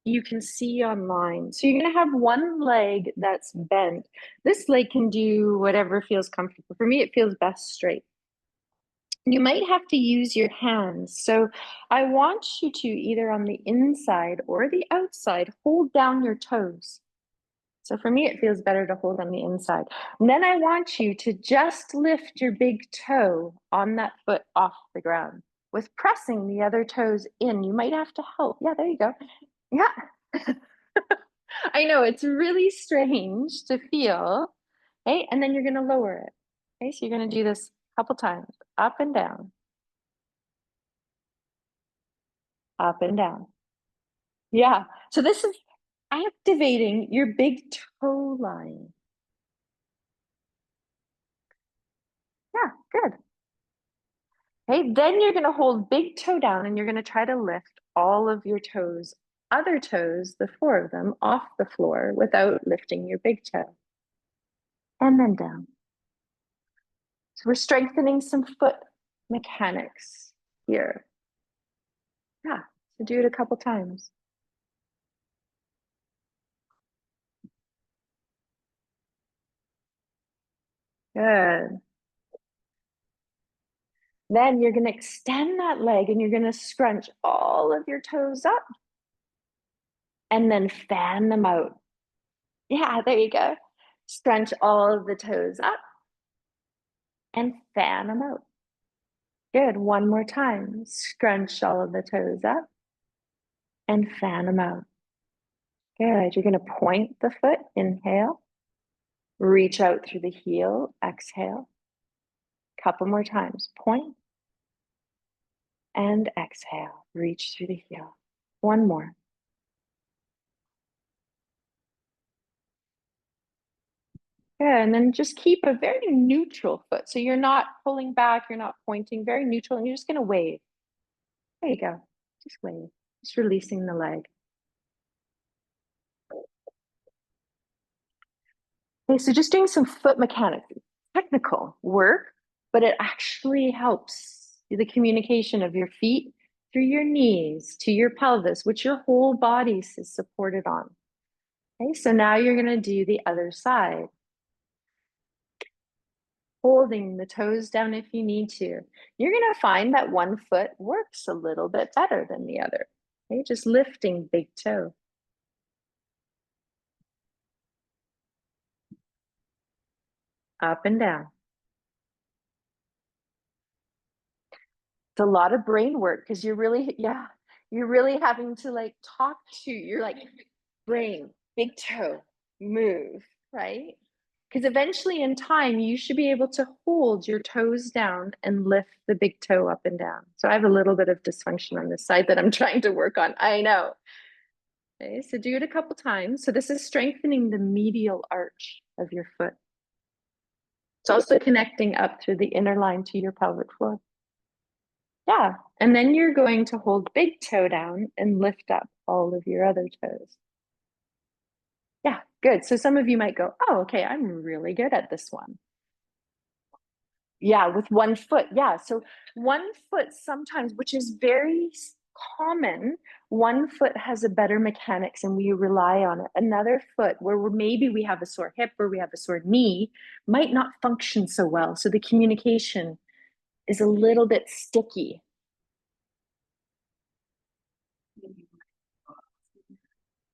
you can see online. So you're going to have one leg that's bent. This leg can do whatever feels comfortable. For me, it feels best straight. You might have to use your hands. So I want you to either on the inside or the outside, hold down your toes. So for me, it feels better to hold on the inside. And then I want you to just lift your big toe on that foot off the ground with pressing the other toes in. You might have to help. Yeah, there you go. Yeah. I know it's really strange to feel. Okay, and then you're going to lower it. Okay, so you're going to do this a couple times, up and down, up and down. Yeah, so this is activating your big toe line. Yeah, good. Okay, then you're going to hold big toe down and you're going to try to lift all of your toes, other toes, the four of them, off the floor without lifting your big toe. And then down. So we're strengthening some foot mechanics here. Yeah, so do it a couple times. Good. Then you're going to extend that leg and you're going to scrunch all of your toes up and then fan them out. Yeah, there you go. Scrunch all of the toes up and fan them out. Good. One more time. Scrunch all of the toes up and fan them out. Good. You're going to point the foot. Inhale. Reach out through the heel. Exhale. Couple more times. Point and exhale. Reach through the heel. One more. Good. And then just keep a very neutral foot. So you're not pulling back, you're not pointing, very neutral, and you're just going to wave. There you go. Just wave. Just releasing the leg. Okay, so just doing some foot mechanics, technical work, but it actually helps the communication of your feet through your knees to your pelvis, which your whole body is supported on. Okay, so now you're going to do the other side, holding the toes down if you need to. You're going to find that one foot works a little bit better than the other. Okay, just lifting big toe. Up and down. It's a lot of brain work because you're really, yeah, you're really having to like talk to your like brain, big toe, move, right? Because eventually in time, you should be able to hold your toes down and lift the big toe up and down. So I have a little bit of dysfunction on this side that I'm trying to work on. I know. Okay, so do it a couple times. So this is strengthening the medial arch of your foot. It's also connecting up through the inner line to your pelvic floor. Yeah, and then you're going to hold big toe down and lift up all of your other toes. Yeah, good. So some of you might go, oh, okay, I'm really good at this one. Yeah, with one foot. Yeah, so one foot sometimes, which is very common, one foot has a better mechanics and we rely on it. Another foot, where maybe we have a sore hip or we have a sore knee, might not function so well. So the communication is a little bit sticky.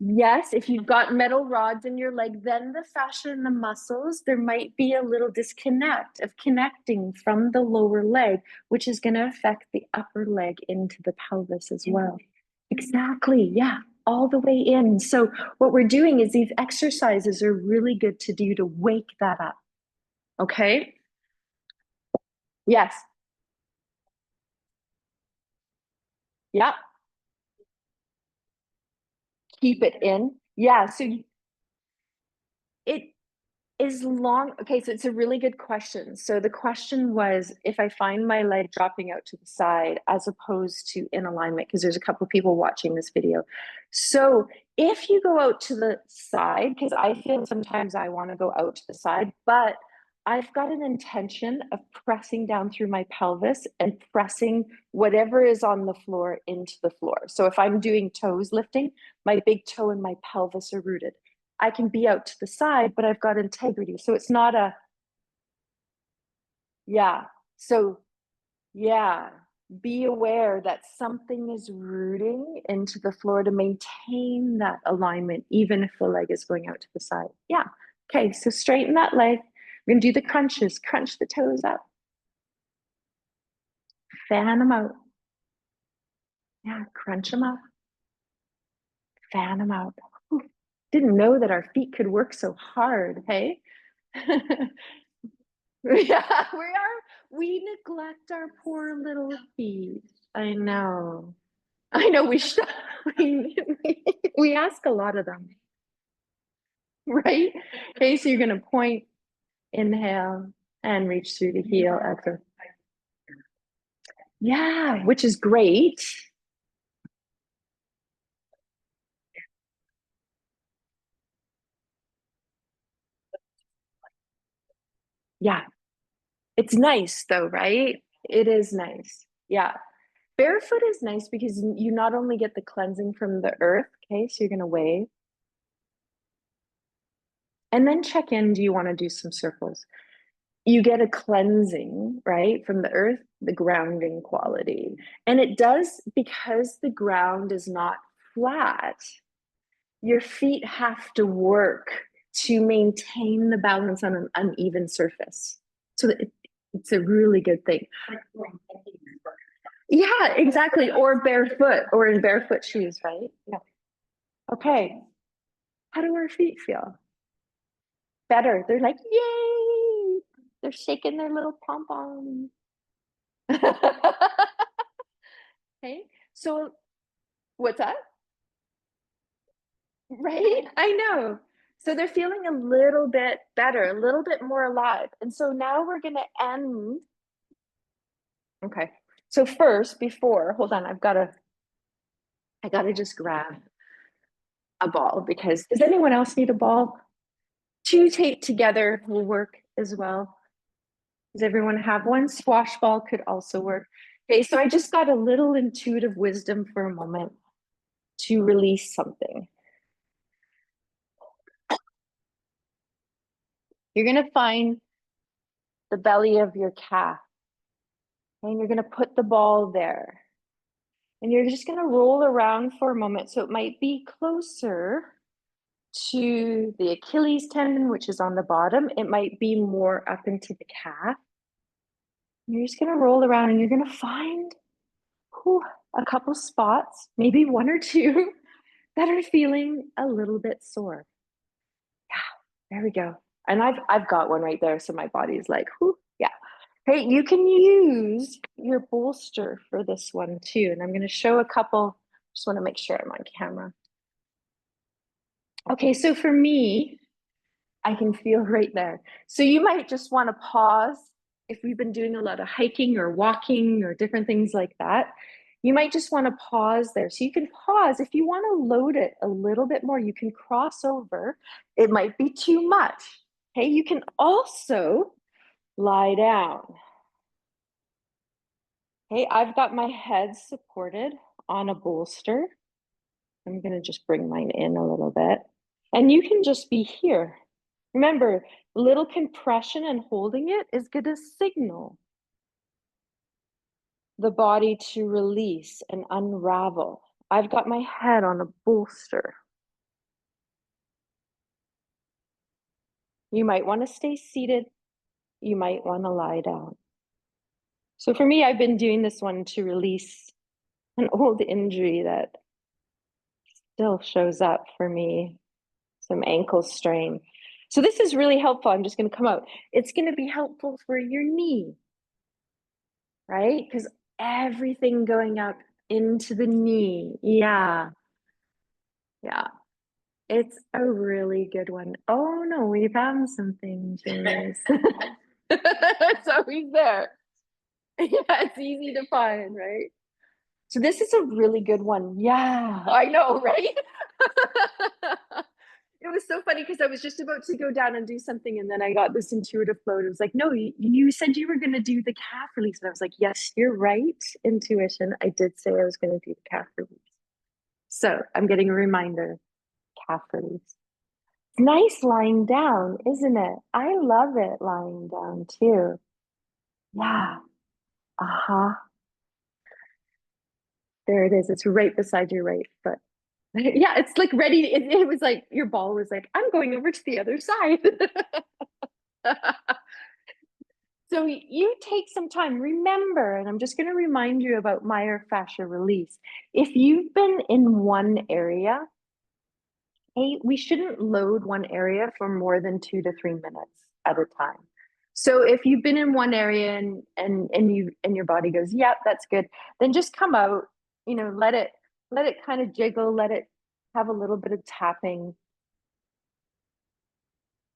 Yes, if you've got metal rods in your leg, then the fascia and the muscles, there might be a little disconnect of connecting from the lower leg, which is going to affect the upper leg into the pelvis as well. Exactly. Yeah. All the way in. So, what we're doing is these exercises are really good to do to wake that up. Okay. Yes. Yeah. Keep it in. Yeah. So, it is long. Okay, so it's a really good question. So the question was if I find my leg dropping out to the side as opposed to in alignment, because there's a couple of people watching this video. So if you go out to the side, because I feel sometimes I want to go out to the side, but I've got an intention of pressing down through my pelvis and pressing whatever is on the floor into the floor. So if I'm doing toes lifting, my big toe and my pelvis are rooted. I can be out to the side, but I've got integrity. So it's not a, yeah. So, yeah, be aware that something is rooting into the floor to maintain that alignment, even if the leg is going out to the side. Yeah. Okay. So straighten that leg. We're going to do the crunches, crunch the toes up, fan them out. Yeah. Crunch them up, fan them out. Ooh, didn't know that our feet could work so hard. Hey. Yeah, we are. We neglect our poor little feet. I know. I know we should. We, we ask a lot of them, right? Okay, so you're going to point, inhale, and reach through the heel. Exhale. Yeah, which is great. Yeah, it's nice though, right? It is nice. Yeah. Barefoot is nice because you not only get the cleansing from the earth, okay, so you're going to wave and then check in. Do you want to do some circles? You get a cleansing, right, from the earth, the grounding quality. And it does because the ground is not flat. Your feet have to work to maintain the balance on an uneven surface. So it's a really good thing. Yeah, exactly. Or barefoot or in barefoot shoes, right? Yeah. Okay. How do our feet feel? Better. They're like, yay! They're shaking their little pom poms. Okay. So what's that? Right? I know. So they're feeling a little bit better, a little bit more alive. And so now we're going to end. Okay. So first, before, hold on, I got to just grab a ball because does anyone else need a ball? Two taped together will work as well. Does everyone have one? Squash ball could also work. Okay. So I just got a little intuitive wisdom for a moment to release something. You're going to find the belly of your calf. And you're going to put the ball there. And you're just going to roll around for a moment. So it might be closer to the Achilles tendon, which is on the bottom. It might be more up into the calf. And you're just going to roll around and you're going to find a couple spots, maybe one or two, that are feeling a little bit sore. Yeah, there we go. And I've got one right there. So my body is like, yeah. Hey, you can use your bolster for this one too. And I'm going to show a couple. Just want to make sure I'm on camera. Okay, so for me, I can feel right there. So you might just want to pause if we've been doing a lot of hiking or walking or different things like that. You might just want to pause there. So you can pause. If you want to load it a little bit more, you can cross over. It might be too much. Okay, you can also lie down. Okay, I've got my head supported on a bolster. I'm going to just bring mine in a little bit. And you can just be here. Remember, little compression and holding it is going to signal the body to release and unravel. I've got my head on a bolster. You might want to stay seated. You might want to lie down. So for me, I've been doing this one to release an old injury that still shows up for me, some ankle strain. So this is really helpful. I'm just going to come out. It's going to be helpful for your knee, right? Because everything going up into the knee. Yeah. Yeah. It's a really good one. Oh no, we found something, James. It's always there. Yeah, it's easy to find, right? So this is a really good one. Yeah, I know, right? it was so funny because I was just about to go down and do something, and then I got this intuitive flow. It was like, no, you said you were going to do the calf release. And I was like, yes, you're right, intuition. I did say I was going to do the calf release. So I'm getting a reminder, calf release. It's nice lying down, isn't it? I love it lying down too. Yeah. Uh-huh. There it is. It's right beside your right foot. Yeah, it's like ready. It was like your ball was like, I'm going over to the other side. So you take some time. Remember, and I'm just going to remind you about myofascial release. If you've been in one area, hey, we shouldn't load one area for more than 2 to 3 minutes at a time. So if you've been in one area and your body goes, yep, that's good, then just come out, let it kind of jiggle, let it have a little bit of tapping.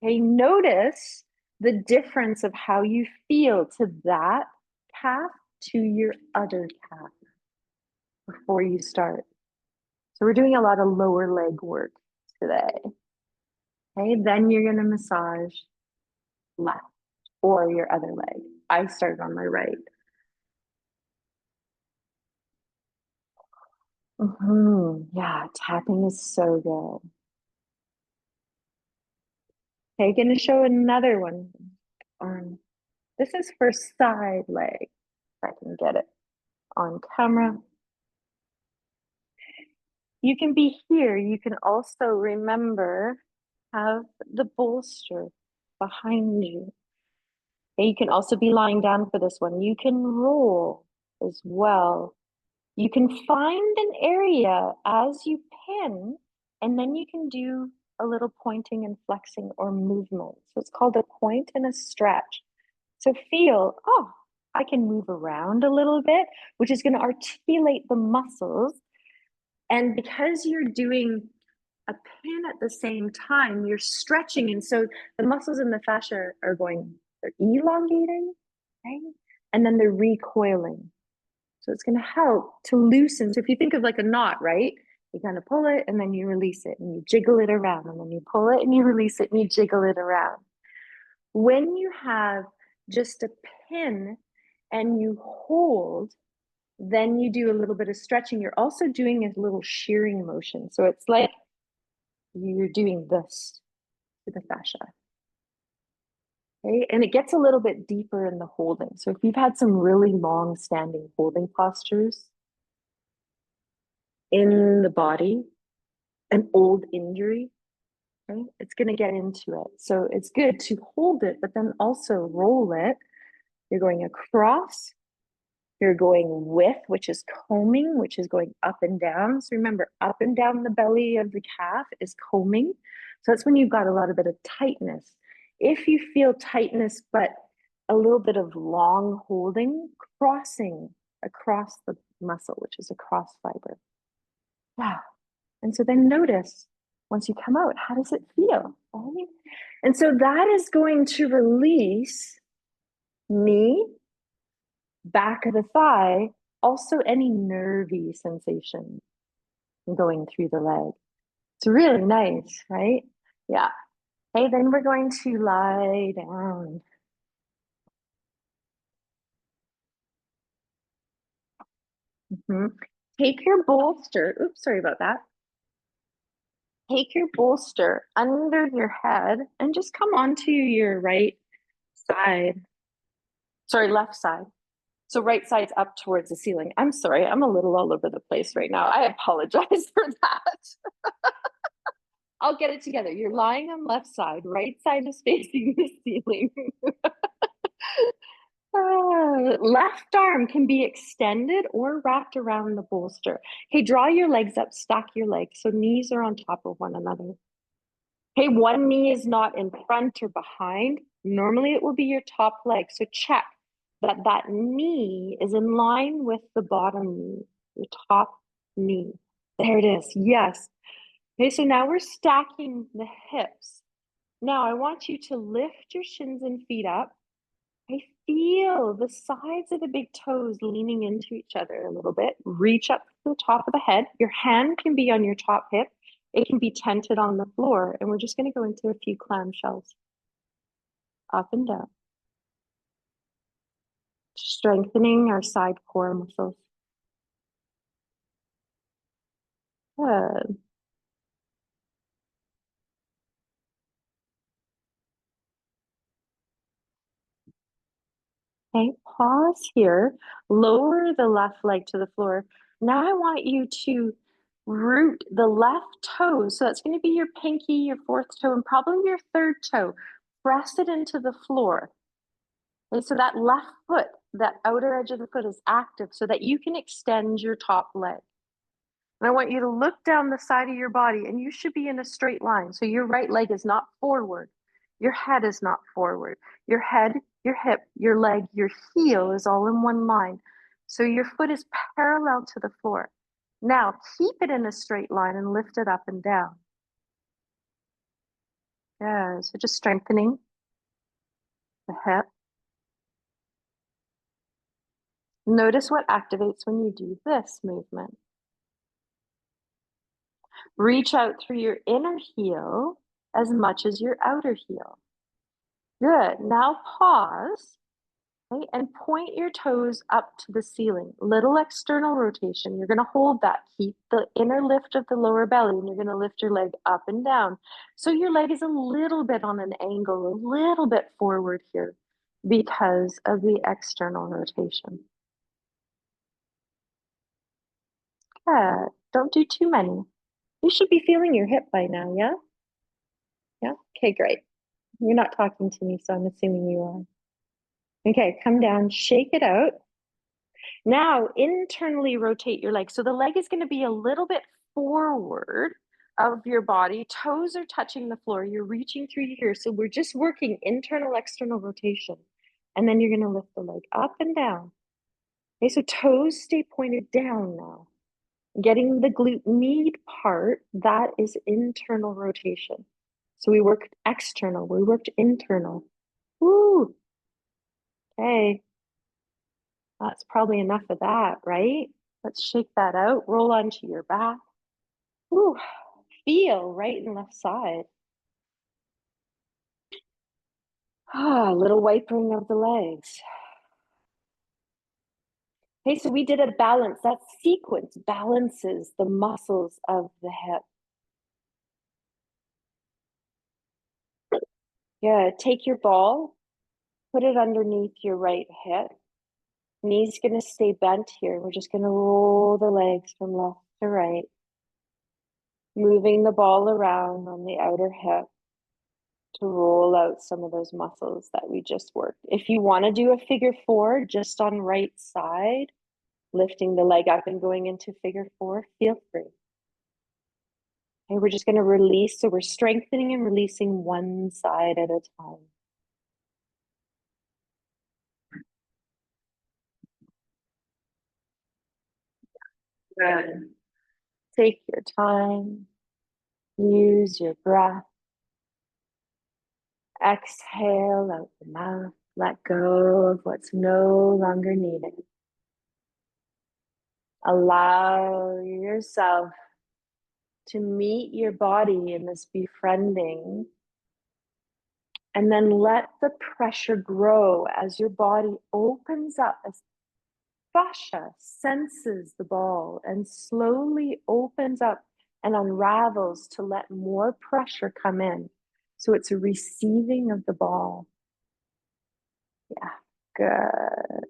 Okay, notice the difference of how you feel to that calf to your other calf before you start. So we're doing a lot of lower leg work today. Okay, then you're going to massage left or your other leg. I started on my right. Yeah, tapping is so good. Okay, going to show another one. This is for side leg. If I can get it on camera. You can be here. You can also remember, have the bolster behind you. And you can also be lying down for this one. You can roll as well. You can find an area as you pin, and then you can do a little pointing and flexing or movement. So it's called a point and a stretch. So feel, oh, I can move around a little bit, which is going to articulate the muscles. And because you're doing a pin at the same time, you're stretching. And so the muscles in the fascia are going, they're elongating, right? And then they're recoiling. So it's going to help to loosen. So if you think of like a knot, right? You kind of pull it and then you release it and you jiggle it around, and then you pull it and you release it and you jiggle it around. When you have just a pin and you hold, then you do a little bit of stretching. You're also doing a little shearing motion. So it's like you're doing this to the fascia. Okay? And it gets a little bit deeper in the holding. So if you've had some really long standing holding postures in the body, an old injury, okay, it's going to get into it. So it's good to hold it, but then also roll it. You're going across. You're going with, which is combing, which is going up and down. So remember, up and down the belly of the calf is combing. So that's when you've got a lot of bit of tightness. If you feel tightness, but a little bit of long holding, crossing across the muscle, which is a cross fiber. Yeah. And so then notice once you come out, how does it feel? Right? And so that is going to release knee, back of the thigh, also any nervy sensation going through the leg. It's really nice, right? Yeah. Okay, then we're going to lie down. Take your bolster. Oops, sorry about that. Take your bolster under your head and just come onto your right side. Sorry, left side. So right side's up towards the ceiling. I'm sorry, I'm a little all over the place right now. I apologize for that. I'll get it together. You're lying on left side, right side is facing the ceiling. Left arm can be extended or wrapped around the bolster. Okay, draw your legs up, stack your legs so knees are on top of one another. Okay, one knee is not in front or behind. Normally it will be your top leg. So check that that knee is in line with the bottom knee, your top knee. There it is. Yes. Okay, so now we're stacking the hips. Now I want you to lift your shins and feet up. I feel the sides of the big toes leaning into each other a little bit. Reach up to the top of the head. Your hand can be on your top hip. It can be tented on the floor, and we're just going to go into a few clamshells, up and down, strengthening our side core muscles. Good. Okay, pause here, lower the left leg to the floor. Now I want you to root the left toe. So that's going to be your pinky, your fourth toe, and probably your third toe. Press it into the floor. And so that left foot, that outer edge of the foot is active so that you can extend your top leg. And I want you to look down the side of your body, and you should be in a straight line. So your right leg is not forward. Your head is not forward. Your head, your hip, your leg, your heel is all in one line. So your foot is parallel to the floor. Now keep it in a straight line and lift it up and down. Yeah, so just strengthening the hip. Notice what activates when you do this movement. Reach out through your inner heel as much as your outer heel. Good. Now pause, okay, and point your toes up to the ceiling. Little external rotation. You're going to hold that. Keep the inner lift of the lower belly, and you're going to lift your leg up and down. So your leg is a little bit on an angle, a little bit forward here because of the external rotation. Good. Don't do too many. You should be feeling your hip by now, yeah? Yeah? Okay, great. You're not talking to me, so I'm assuming you are. Okay, come down, shake it out. Now, internally rotate your leg. So the leg is going to be a little bit forward of your body. Toes are touching the floor. You're reaching through here. So we're just working internal, external rotation. And then you're going to lift the leg up and down. Okay, so toes stay pointed down now. Getting the glute med part, that is internal rotation. So we worked external, we worked internal. Woo! Okay. That's probably enough of that, right? Let's shake that out. Roll onto your back. Woo! Feel right and left side. Ah, little wipering of the legs. Okay, so we did a balance. That sequence balances the muscles of the hip. Yeah, take your ball, put it underneath your right hip. Knees gonna stay bent here. We're just gonna roll the legs from left to right, moving the ball around on the outer hip to roll out some of those muscles that we just worked. If you want to do a figure four just on right side, lifting the leg up and going into figure four, feel free. Okay, we're just going to release. So we're strengthening and releasing one side at a time. Good. Take your time. Use your breath. Exhale out the mouth. Let go of what's no longer needed. Allow yourself to meet your body in this befriending, and then let the pressure grow as your body opens up, as fascia senses the ball and slowly opens up and unravels to let more pressure come in. So it's a receiving of the ball. Yeah, good.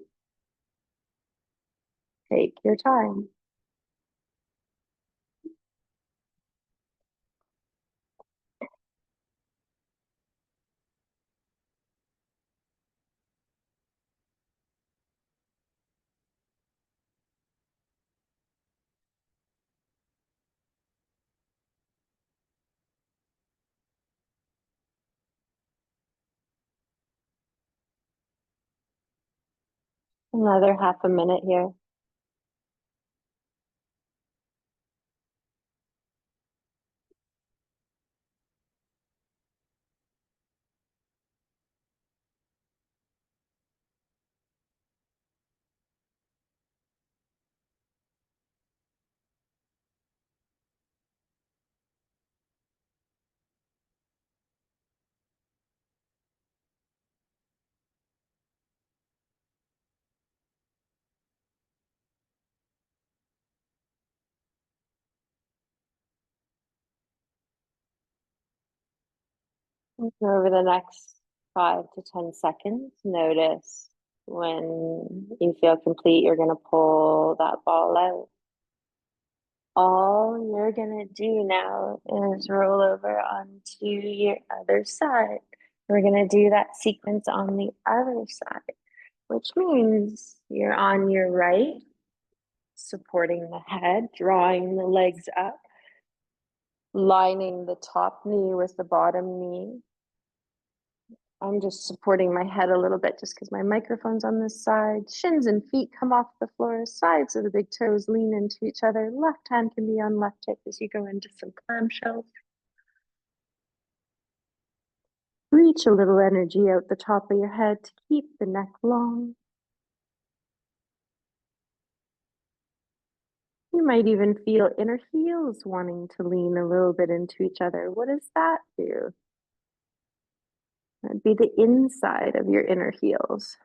Take your time. Another half a minute here. Over the next 5 to 10 seconds, notice when you feel complete, you're going to pull that ball out. All you're going to do now is roll over onto your other side. We're going to do that sequence on the other side, which means you're on your right, supporting the head, drawing the legs up, lining the top knee with the bottom knee. I'm just supporting my head a little bit just because my microphone's on this side. Shins and feet come off the floor. Sides of the big toes lean into each other. Left hand can be on left hip as you go into some clamshells. Reach a little energy out the top of your head to keep the neck long. You might even feel inner heels wanting to lean a little bit into each other. What does that do? That'd be the inside of your inner heels.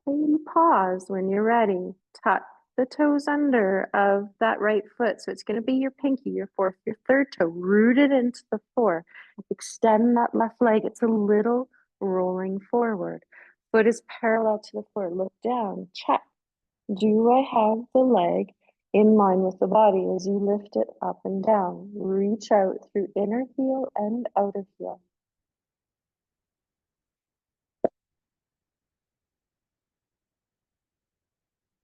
And you pause when you're ready. Tuck the toes under of that right foot. So it's going to be your pinky, your fourth, your third toe, rooted into the floor. Extend that left leg. It's a little rolling forward. Foot is parallel to the floor. Look down. Check. Do I have the leg in line with the body as you lift it up and down? Reach out through inner heel and outer heel.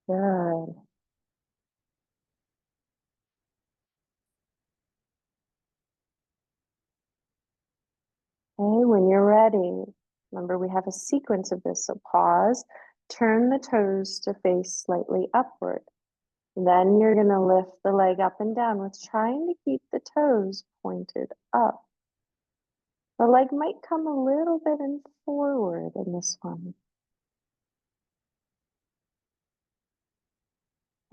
Good. Okay, when you're ready, remember we have a sequence of this, so pause, turn the toes to face slightly upward. Then you're going to lift the leg up and down with trying to keep the toes pointed up. The leg might come a little bit in forward in this one.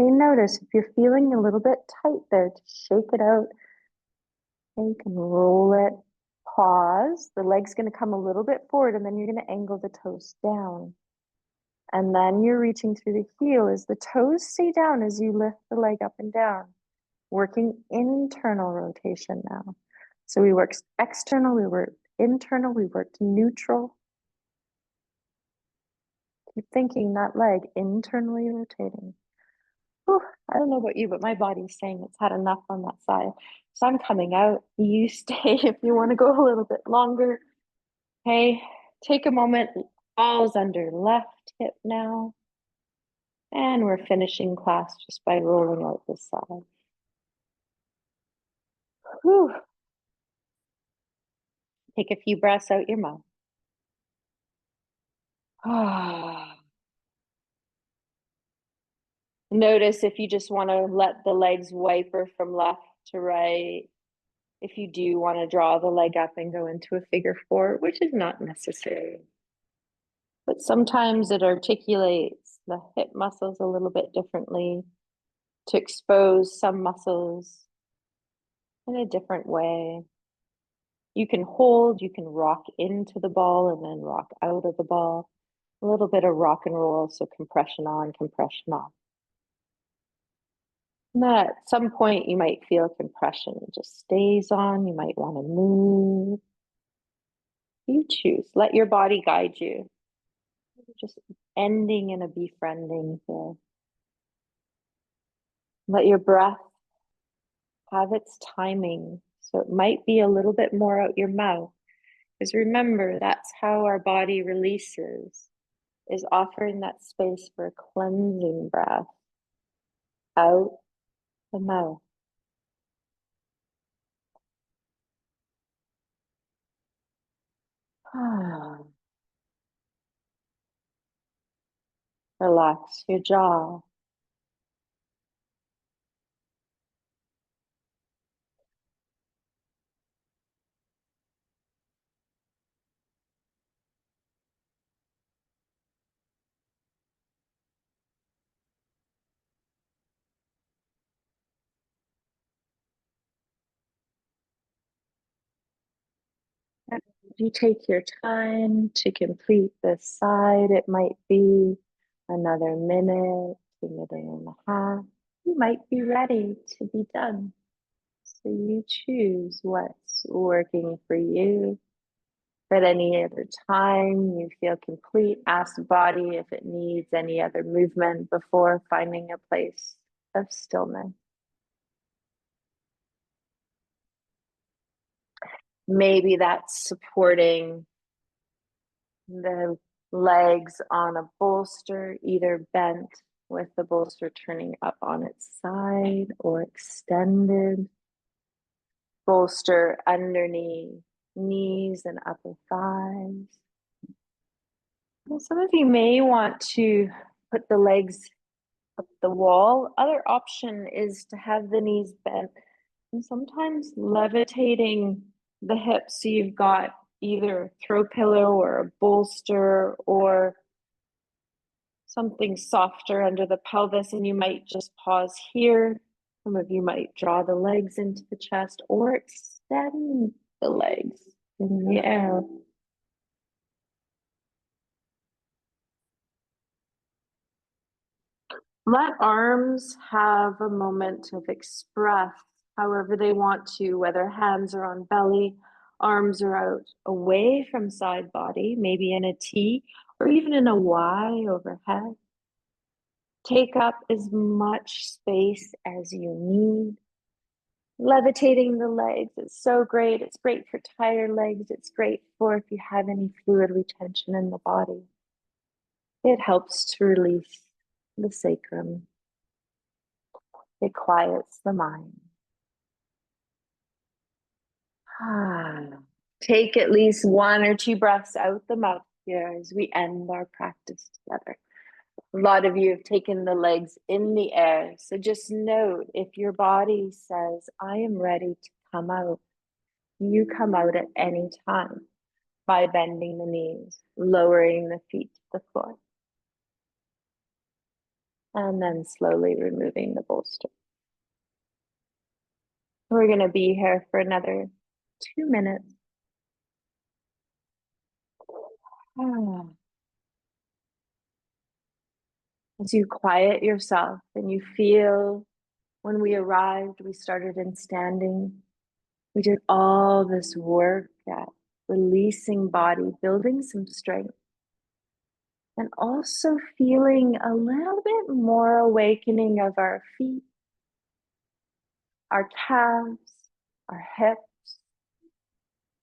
Okay, notice if you're feeling a little bit tight there, to shake it out. You can roll it, pause. The leg's going to come a little bit forward, and then you're going to angle the toes down. And then you're reaching through the heel as the toes stay down as you lift the leg up and down, working internal rotation now. So we worked external, we worked internal, we worked neutral. Keep thinking that leg internally rotating. Whew, I don't know about you, but my body's saying it's had enough on that side. So I'm coming out. You stay if you want to go a little bit longer. Okay, take a moment. Balls under left hip now. And we're finishing class just by rolling out this side. Whew. Take a few breaths out your mouth. Notice if you just want to let the legs wiper from left to right. If you do want to draw the leg up and go into a figure four, which is not necessary. But sometimes it articulates the hip muscles a little bit differently to expose some muscles in a different way. You can hold, you can rock into the ball and then rock out of the ball. A little bit of rock and roll, so compression on, compression off. And then at some point you might feel compression just stays on. You might want to move. You choose. Let your body guide you. Just ending in a befriending here. Let your breath have its timing. So it might be a little bit more out your mouth. Because remember, that's how our body releases, is offering that space for a cleansing breath out the mouth. Relax your jaw. You take your time to complete this side. It might be another minute, 1.5 minutes. You might be ready to be done. So you choose what's what's working for you. But any other time you feel complete, ask the body if it needs any other movement before finding a place of stillness. Maybe that's supporting the legs on a bolster, either bent with the bolster turning up on its side or extended. Bolster underneath knees and upper thighs. And some of you may want to put the legs up the wall. Other option is to have the knees bent and sometimes levitating the hips. So you've got either a throw pillow or a bolster or something softer under the pelvis, and you might just pause here. Some of you might draw the legs into the chest or extend the legs in the air. Let arms have a moment to express however they want to, whether hands are on belly, arms are out away from side body, maybe in a T or even in a Y overhead. Take up as much space as you need. Levitating the legs is so great. It's great for tired legs. It's great for if you have any fluid retention in the body. It helps to release the sacrum. It quiets the mind. Take at least 1 or 2 breaths out the mouth here as we end our practice together. A lot of you have taken the legs in the air. So just note, if your body says, I am ready to come out, you come out at any time by bending the knees, lowering the feet to the floor, and then slowly removing the bolster. We're going to be here for another 2 minutes. As you quiet yourself and you feel, when we arrived, we started in standing. We did all this work at releasing body, building some strength, and also feeling a little bit more awakening of our feet, our calves, our hips.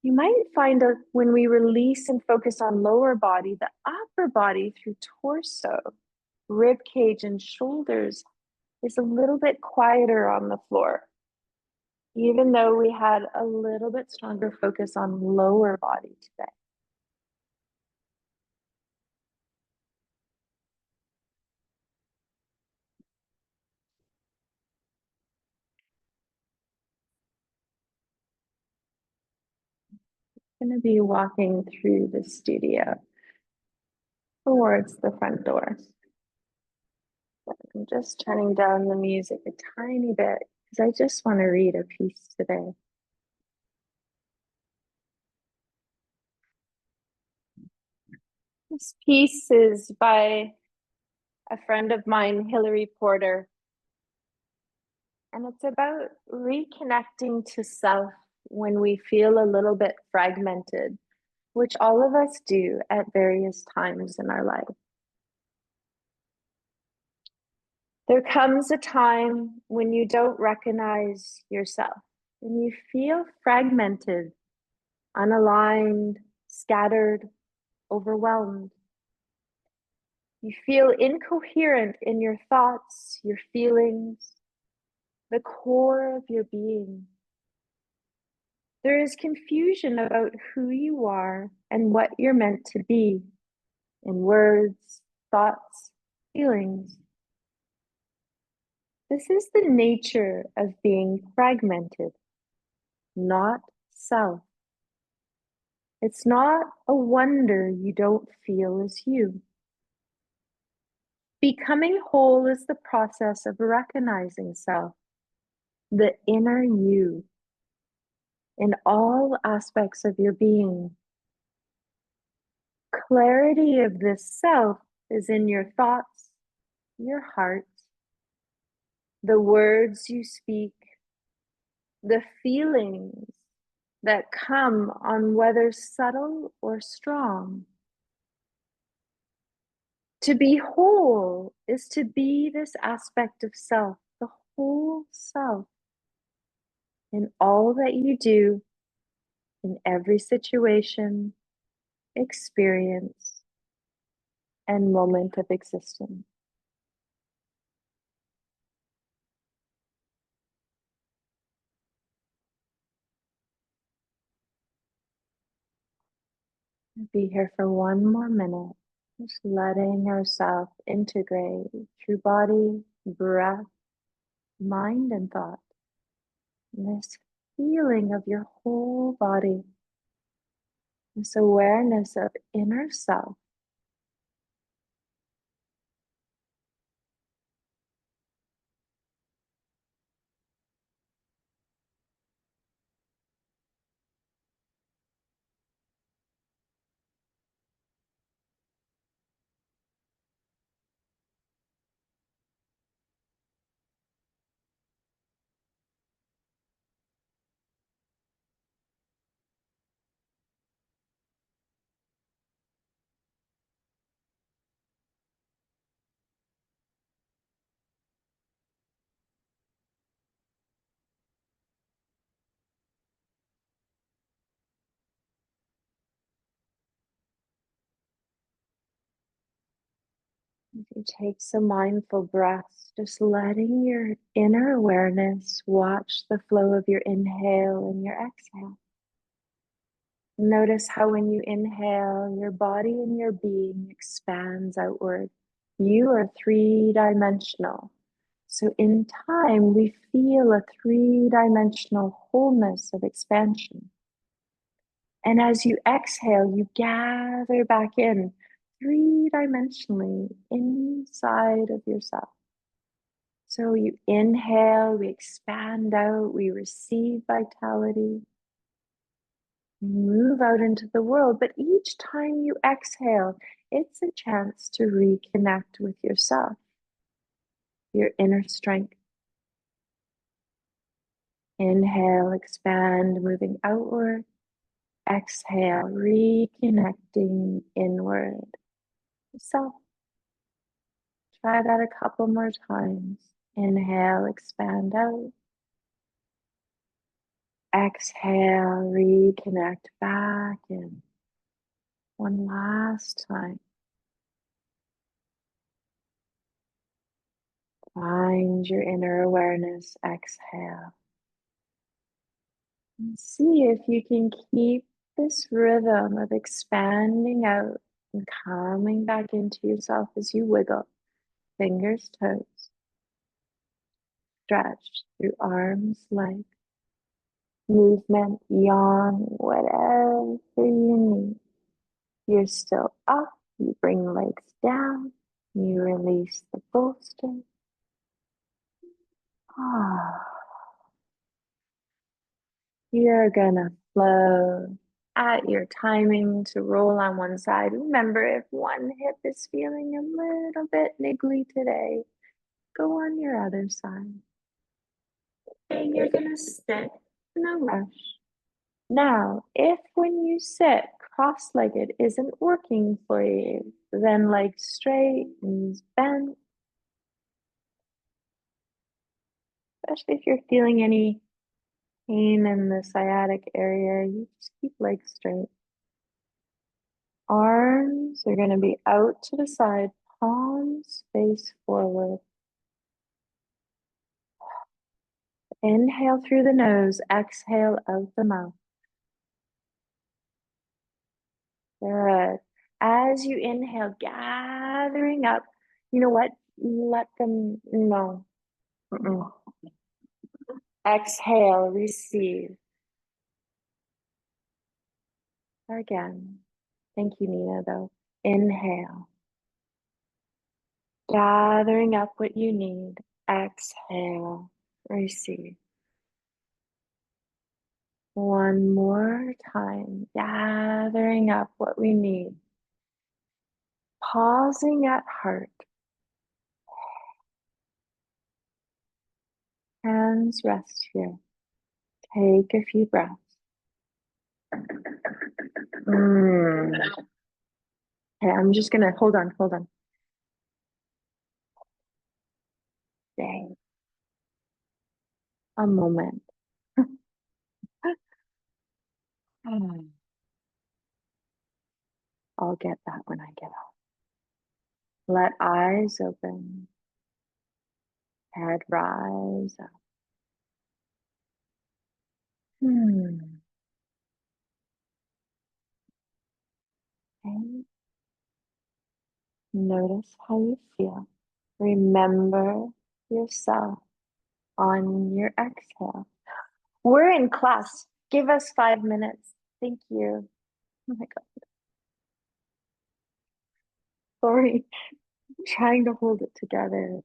You might find that when we release and focus on lower body, the upper body through torso, rib cage, and shoulders is a little bit quieter on the floor, even though we had a little bit stronger focus on lower body today. I'm going to be walking through the studio towards the front door. I'm just turning down the music a tiny bit because I just want to read a piece today. This piece is by a friend of mine, Hilary Porter, and it's about reconnecting to self when we feel a little bit fragmented, which all of us do at various times in our life. There comes a time when you don't recognize yourself and you feel fragmented, unaligned, scattered, overwhelmed. You feel incoherent in your thoughts, your feelings, the core of your being. There is confusion about who you are and what you're meant to be in words, thoughts, feelings. This is the nature of being fragmented, not self. It's not a wonder you don't feel as you. Becoming whole is the process of recognizing self, the inner you, in all aspects of your being. Clarity of this self is in your thoughts, your heart, the words you speak, the feelings that come on whether subtle or strong. To be whole is to be this aspect of self, the whole self, in all that you do, in every situation, experience, and moment of existence. Be here for one more minute, just letting ourselves integrate through body, breath, mind, and thought. And this feeling of your whole body, this awareness of inner self. If you take some mindful breaths, just letting your inner awareness watch the flow of your inhale and your exhale. Notice how when you inhale, your body and your being expands outward. You are three-dimensional. So in time, we feel a three-dimensional wholeness of expansion. And as you exhale, you gather back in three-dimensionally inside of yourself. So you inhale, we expand out, we receive vitality, move out into the world. But each time you exhale, it's a chance to reconnect with yourself, your inner strength. Inhale, expand, moving outward. Exhale, reconnecting inward. So try that a couple more times. Inhale, expand out. Exhale, reconnect back in. One last time. Find your inner awareness. Exhale. And see if you can keep this rhythm of expanding out and coming back into yourself as you wiggle. Fingers, toes, stretch through arms, legs, movement, yawn, whatever you need. You're still up. You bring legs down. You release the bolster. You're gonna flow at your timing to roll on one side. Remember, if one hip is feeling a little bit niggly today, go on your other side. And you're gonna sit, no rush. Now, if when you sit cross-legged isn't working for you, then legs straight, knees bent, especially if you're feeling any pain in the sciatic area, you just keep legs straight. Arms are going to be out to the side, palms face forward. Inhale through the nose, exhale out the mouth. Good. As you inhale, gathering up, you know what? Let them know. Exhale, receive. Again. Thank you, Nina, though. Inhale. Gathering up what you need. Exhale, receive. One more time, gathering up what we need. Pausing at heart. Hands rest here. Take a few breaths. Mm. Okay, I'm just gonna hold on. Stay a moment. I'll get that when I get up. Let eyes open, head rise up. Hmm. Okay. Notice how you feel. Remember yourself on your exhale. We're in class. Give us 5 minutes. Thank you. Oh my God. Sorry. I'm trying to hold it together.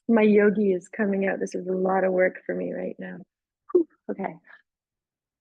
My yogi is coming out. This is a lot of work for me right now. Whew. Okay.